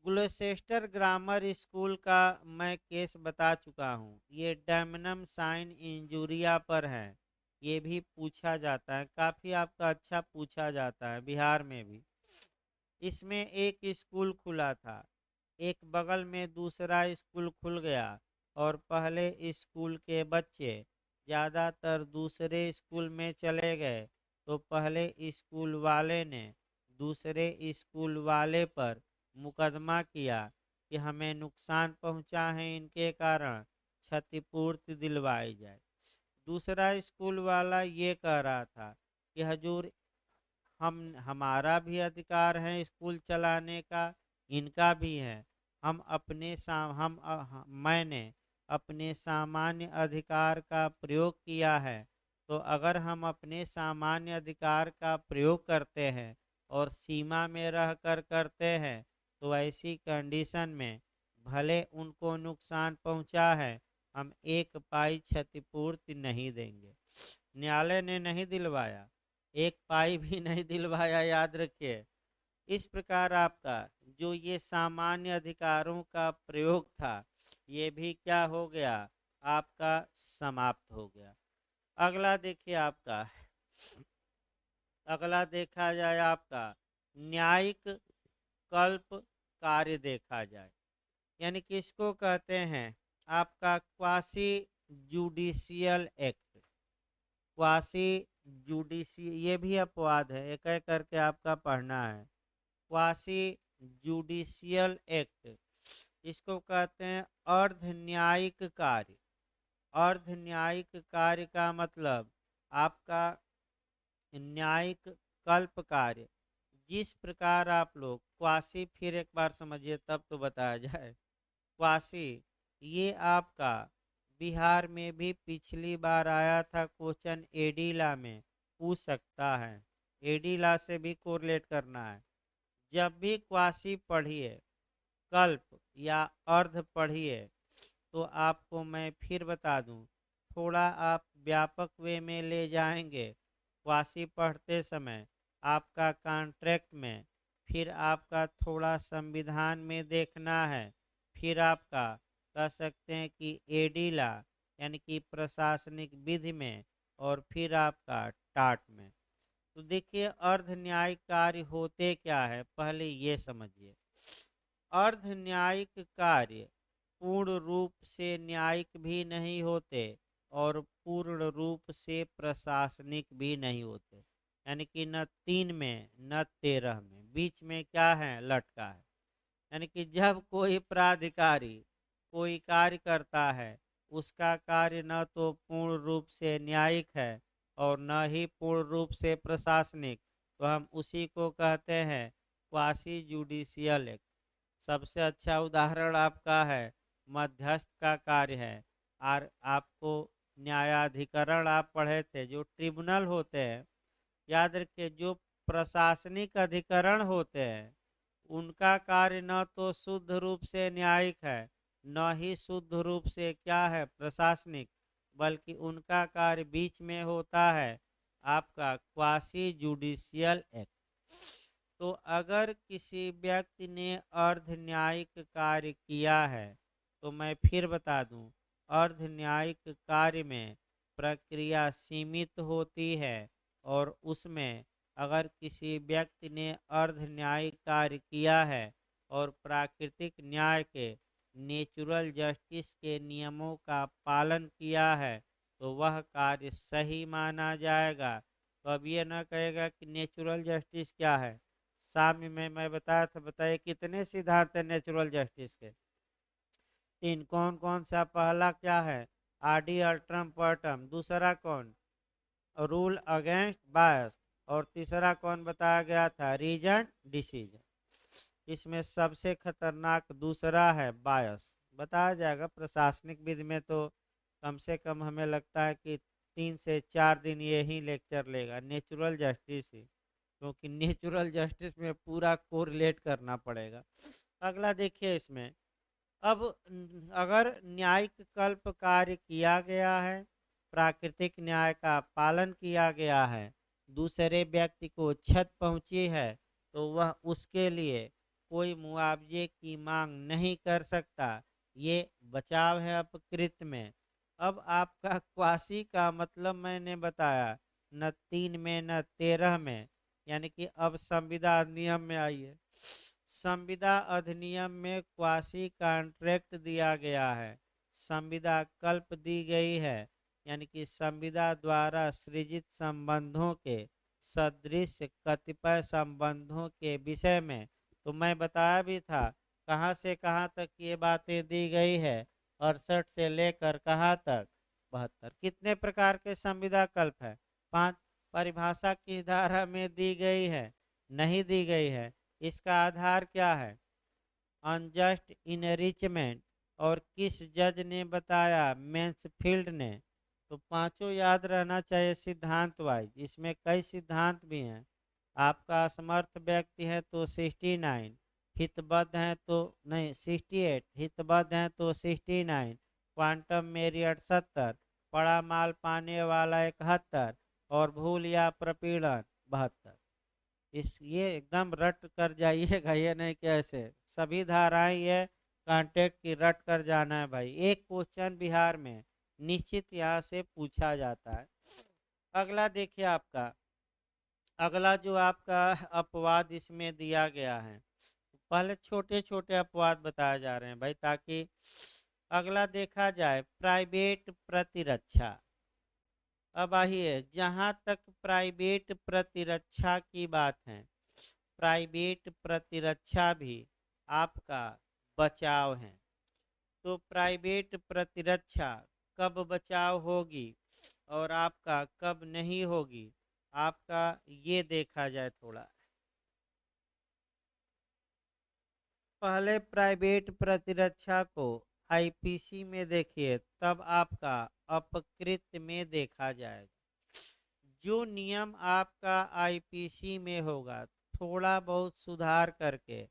ग्लोसेस्टर ग्रामर स्कूल का मैं केस बता चुका हूँ, ये डैमनम साइन इंजूरिया पर है। ये भी पूछा जाता है, काफ़ी आपका अच्छा पूछा जाता है, बिहार में भी। इसमें एक स्कूल खुला था, एक बगल में दूसरा स्कूल खुल गया, और पहले स्कूल के बच्चे ज़्यादातर दूसरे स्कूल में चले गए, तो पहले स्कूल वाले ने दूसरे स्कूल वाले पर मुकदमा किया कि हमें नुकसान पहुंचा है, इनके कारण क्षतिपूर्ति दिलवाई जाए। दूसरा स्कूल वाला ये कह रहा था कि हजूर, हमारा भी अधिकार है स्कूल चलाने का, इनका भी है। हम अपने सा हम मैंने अपने सामान्य अधिकार का प्रयोग किया है। तो अगर हम अपने सामान्य अधिकार का प्रयोग करते हैं और सीमा में रहकर करते हैं, तो ऐसी कंडीशन में भले उनको नुकसान पहुंचा है, हम एक पाई क्षतिपूर्ति नहीं देंगे। न्यायालय ने नहीं दिलवाया, एक पाई भी नहीं दिलवाया, याद रखिए। इस प्रकार आपका जो ये सामान्य अधिकारों का प्रयोग था, ये भी क्या हो गया, आपका समाप्त हो गया। अगला देखिए आपका, अगला देखा जाए आपका न्यायिक कल्प कार्य देखा जाए, यानी किसको कहते हैं, आपका क्वासी जुडिशियल एक्ट। क्वासी जुडिशि ये भी अपवाद है, एक एक करके आपका पढ़ना है। क्वासी जुडिशियल एक्ट, इसको कहते हैं अर्ध न्यायिक कार्य। अर्ध न्यायिक कार्य का मतलब आपका न्यायिक कल्प कार्य। जिस प्रकार आप लोग क्वासी, फिर एक बार समझिए तब तो बताया जाए। क्वासी ये आपका बिहार में भी पिछली बार आया था क्वेश्चन, एडीला में पूछ सकता है, एडीला से भी कोरिलेट करना है। जब भी क्वासी पढ़िए, कल्प या अर्ध पढ़िए, तो आपको मैं फिर बता दूं, थोड़ा आप व्यापक वे में ले जाएंगे क्वासी पढ़ते समय आपका कॉन्ट्रैक्ट में, फिर आपका थोड़ा संविधान में देखना है, फिर आपका कह सकते हैं कि एडीला यानी कि प्रशासनिक विधि में, और फिर आपका टाट में। तो देखिए अर्ध न्यायिक कार्य होते क्या है, पहले ये समझिए। अर्ध न्यायिक कार्य पूर्ण रूप से न्यायिक भी नहीं होते और पूर्ण रूप से प्रशासनिक भी नहीं होते, यानी कि न 3 में न 13 में, बीच में क्या है, लटका है। यानी कि जब कोई प्राधिकारी कोई कार्य करता है, उसका कार्य न तो पूर्ण रूप से न्यायिक है और न ही पूर्ण रूप से प्रशासनिक, तो हम उसी को कहते हैं क्वासी जुडिशियल एक्ट। सबसे अच्छा उदाहरण आपका है मध्यस्थ का कार्य है। और आपको न्यायाधिकरण आप पढ़े थे, जो ट्रिब्यूनल होते हैं, याद रखिए जो प्रशासनिक अधिकरण होते हैं, उनका कार्य न तो शुद्ध रूप से न्यायिक है, न ही शुद्ध रूप से क्या है, प्रशासनिक, बल्कि उनका कार्य बीच में होता है, आपका क्वासी जुडिशियल एक्ट। तो अगर किसी व्यक्ति ने अर्ध न्यायिक कार्य किया है, तो मैं फिर बता दूं, अर्ध न्यायिक कार्य में प्रक्रिया सीमित होती है, और उसमें अगर किसी व्यक्ति ने अर्ध न्यायिक कार्य किया है और प्राकृतिक न्याय के नेचुरल जस्टिस के नियमों का पालन किया है, तो वह कार्य सही माना जाएगा। तो अब ये न कहेगा कि नेचुरल जस्टिस क्या है। साम्य में मैं बताया था, बताइए कितने सिद्धांत है नेचुरल जस्टिस के, 3। कौन कौन सा, पहला क्या है, आडी अल्ट्रम पर्टम, दूसरा कौन, रूल अगेंस्ट बायस, और तीसरा कौन बताया गया था, रीजन डिसीजन। इसमें सबसे खतरनाक दूसरा है बायस, बताया जाएगा। प्रशासनिक विधि में तो कम से कम हमें लगता है कि 3 से 4 दिन यही लेक्चर लेगा, नेचुरल जस्टिस ही, क्योंकि नेचुरल जस्टिस में पूरा कोरिलेट करना पड़ेगा। अगला देखिए इसमें, अब अगर न्यायिक कल्प कार्य किया गया है, प्राकृतिक न्याय का पालन किया गया है, दूसरे व्यक्ति को क्षति पहुंची है, तो वह उसके लिए कोई मुआवजे की मांग नहीं कर सकता। ये बचाव है अपकृत में। अब आपका क्वासी का मतलब मैंने बताया, न 3 में न 13 में, यानी कि अब संविदा अधिनियम में आइए। संविदा अधिनियम में क्वासी कॉन्ट्रैक्ट दिया गया है, संविदा कल्प दी गई है, यानी कि संविदा द्वारा सृजित संबंधों के सदृश कतिपय संबंधों के विषय में। तो मैं बताया भी था कहाँ से कहाँ तक ये बातें दी गई है, 68 से लेकर कहाँ तक, 72। कितने प्रकार के संविदा कल्प है? 5। परिभाषा किस धारा में दी गई है? नहीं दी गई है। इसका आधार क्या है? Unjust enrichment. और किस जज ने बताया? मैंसफील्ड ने। तो पांचों याद रहना चाहिए सिद्धांत वाइज, इसमें कई सिद्धांत भी हैं। आपका असमर्थ व्यक्ति है तो 69, हितबद्ध हैं तो नहीं 68, हितबद्ध हैं तो 69, क्वांटम मेरियट 70, बड़ा माल पाने वाला 71 और भूल या प्रपीड़न 72। इस ये एकदम रट कर जाइएगा, ये नहीं कि ऐसे सभी धाराएं ये कांटेक्ट की रट कर जाना है भाई। एक क्वेश्चन बिहार में निश्चित यहाँ से पूछा जाता है। अगला देखिए आपका, अगला जो आपका अपवाद इसमें दिया गया है, पहले छोटे छोटे अपवाद बताए जा रहे हैं भाई, ताकि अगला देखा जाए प्राइवेट प्रतिरक्षा। अब आइए, जहाँ तक प्राइवेट प्रतिरक्षा की बात है, प्राइवेट प्रतिरक्षा भी आपका बचाव है। तो प्राइवेट प्रतिरक्षा कब बचाव होगी और आपका कब नहीं होगी, आपका ये देखा जाए थोड़ा। पहले प्राइवेट प्रतिरक्षा को आईपीसी में देखिए, तब आपका अपकृत में देखा जाएगा। जो नियम आपका आईपीसी में होगा, थोड़ा बहुत सुधार करके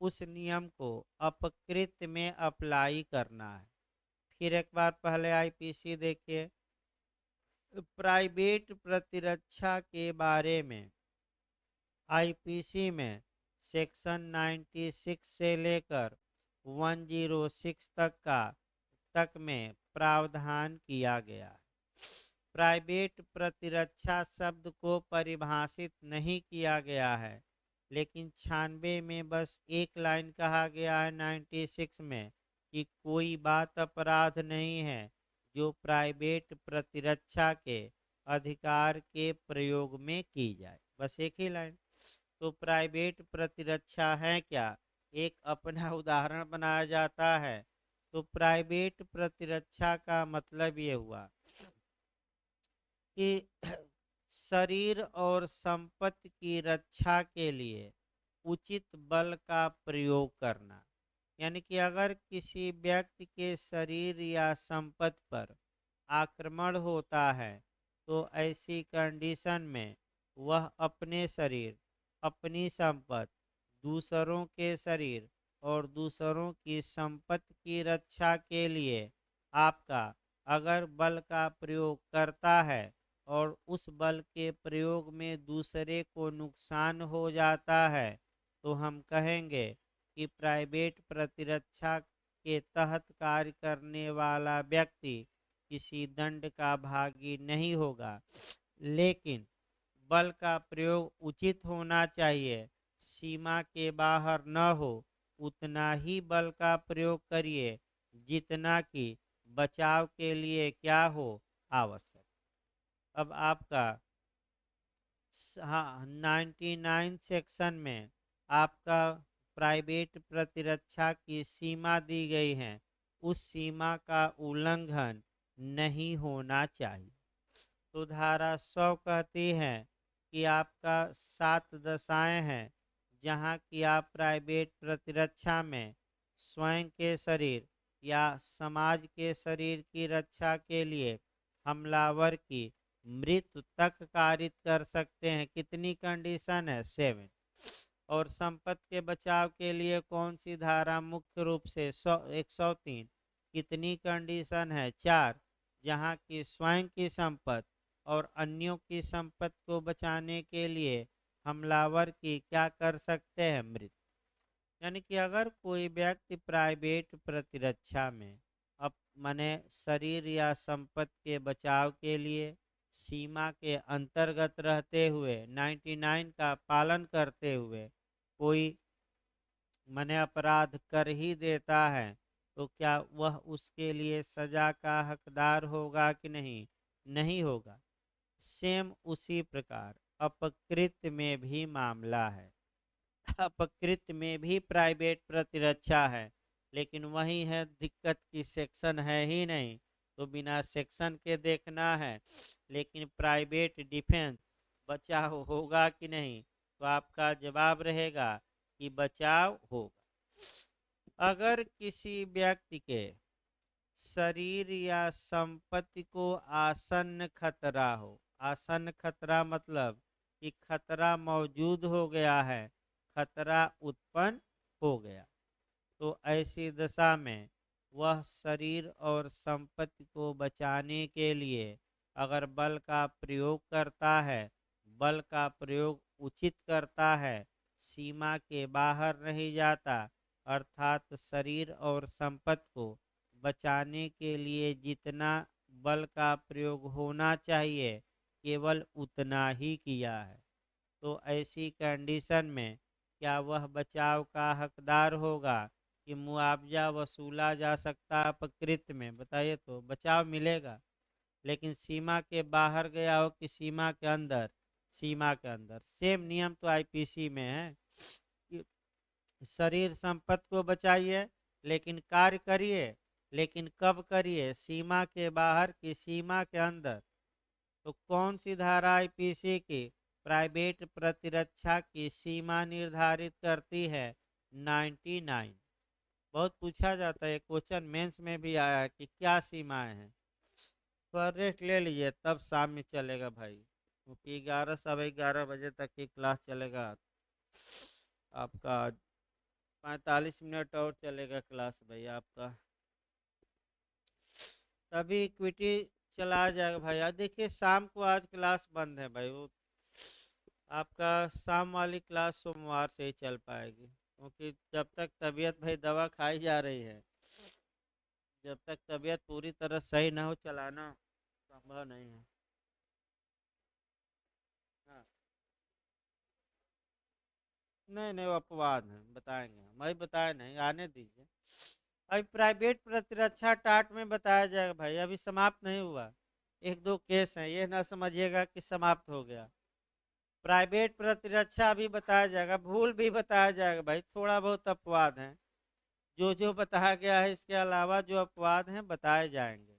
उस नियम को अपकृत में अप्लाई करना है। फिर एक बार पहले आईपीसी देखिए, प्राइवेट प्रतिरक्षा के बारे में आईपीसी में सेक्शन 96 से लेकर 106 तक में प्रावधान किया गया है। प्राइवेट प्रतिरक्षा शब्द को परिभाषित नहीं किया गया है, लेकिन 96 में बस एक लाइन कहा गया है 96 में कि कोई बात अपराध नहीं है जो प्राइवेट प्रतिरक्षा के अधिकार के प्रयोग में की जाए, बस एक ही लाइन। तो प्राइवेट प्रतिरक्षा है क्या, एक अपना उदाहरण बनाया जाता है। तो प्राइवेट प्रतिरक्षा का मतलब ये हुआ कि शरीर और संपत्ति की रक्षा के लिए उचित बल का प्रयोग करना। यानी कि अगर किसी व्यक्ति के शरीर या संपत्ति पर आक्रमण होता है, तो ऐसी कंडीशन में वह अपने शरीर, अपनी संपत्ति, दूसरों के शरीर और दूसरों की संपत्ति की रक्षा के लिए आपका अगर बल का प्रयोग करता है और उस बल के प्रयोग में दूसरे को नुकसान हो जाता है, तो हम कहेंगे कि प्राइवेट प्रतिरक्षा के तहत कार्य करने वाला व्यक्ति किसी दंड का भागी नहीं होगा। लेकिन बल का प्रयोग उचित होना चाहिए, सीमा के बाहर न हो। उतना ही बल का प्रयोग करिए जितना कि बचाव के लिए क्या हो, आवश्यक। अब आपका हाँ 99 सेक्शन में आपका प्राइवेट प्रतिरक्षा की सीमा दी गई है, उस सीमा का उल्लंघन नहीं होना चाहिए। तो धारा 100 कहती है कि आपका 7 दशाएं हैं जहाँ की आप प्राइवेट प्रतिरक्षा में स्वयं के शरीर या समाज के शरीर की रक्षा के लिए हमलावर की मृत्यु तक कारित कर सकते हैं। कितनी कंडीशन है? 7। और संपत्ति के बचाव के लिए कौन सी धारा मुख्य रूप से 103? कितनी कंडीशन है? 4। जहाँ की स्वयं की संपत्ति और अन्यों की संपत्ति को बचाने के लिए हमलावर की क्या कर सकते हैं? मृत्यु। यानी कि अगर कोई व्यक्ति प्राइवेट प्रतिरक्षा में अब माने शरीर या संपत्ति के बचाव के लिए सीमा के अंतर्गत रहते हुए 99 का पालन करते हुए कोई माने अपराध कर ही देता है, तो क्या वह उसके लिए सजा का हकदार होगा कि नहीं? नहीं होगा। सेम उसी प्रकार अपकृत में भी मामला है। अपकृत में भी प्राइवेट प्रतिरक्षा है, लेकिन वही है दिक्कत की सेक्शन है ही नहीं, तो बिना सेक्शन के देखना है। लेकिन प्राइवेट डिफेंस बचाव होगा कि नहीं, तो आपका जवाब रहेगा कि बचाव होगा। अगर किसी व्यक्ति के शरीर या संपत्ति को आसन्न खतरा हो, आसन्न खतरा मतलब कि खतरा मौजूद हो गया है, खतरा उत्पन्न हो गया, तो ऐसी दशा में वह शरीर और संपत्ति को बचाने के लिए अगर बल का प्रयोग करता है, बल का प्रयोग उचित करता है, सीमा के बाहर नहीं जाता, अर्थात शरीर और संपत्ति को बचाने के लिए जितना बल का प्रयोग होना चाहिए केवल उतना ही किया है, तो ऐसी कंडीशन में क्या वह बचाव का हकदार होगा कि मुआवजा वसूला जा सकता अपकृत में? बताइए, तो बचाव मिलेगा। लेकिन सीमा के बाहर गया हो कि सीमा के अंदर? सीमा के अंदर। सेम नियम तो आईपीसी में है कि शरीर संपत्ति को बचाइए लेकिन कार्य करिए, लेकिन कब करिए? सीमा के बाहर कि सीमा के अंदर? तो कौन सी धारा आईपीसी की प्राइवेट प्रतिरक्षा की सीमा निर्धारित करती है? 99। बहुत पूछा जाता है, क्वेश्चन मेंस में भी आया है कि क्या सीमाएं हैं। तो रेस्ट ले लीजिए, तब शाम में चलेगा भाई, क्योंकि 11 11:15 बजे तक की क्लास चलेगा आपका। 45 मिनट और चलेगा क्लास भाई आपका, तभी इक्विटी चला जाएगा भाई। आज देखिए शाम को आज क्लास बंद है भाई, वो आपका शाम वाली क्लास सोमवार से ही चल पाएगी, क्योंकि जब तक तबीयत भाई दवा खाई जा रही है, जब तक तबीयत पूरी तरह सही ना हो चलाना संभव नहीं है। हाँ, नहीं नहीं, वो अपवाद है, बताएंगे हम, भाई बताए नहीं, आने दीजिए। अभी प्राइवेट प्रतिरक्षा टाट में बताया जाएगा भाई, अभी समाप्त नहीं हुआ, एक दो केस हैं, ये ना समझिएगा कि समाप्त हो गया। प्राइवेट प्रतिरक्षा भी बताया जाएगा, भूल भी बताया जाएगा भाई, थोड़ा बहुत अपवाद है, जो जो बताया गया है इसके अलावा जो अपवाद हैं बताए जाएंगे।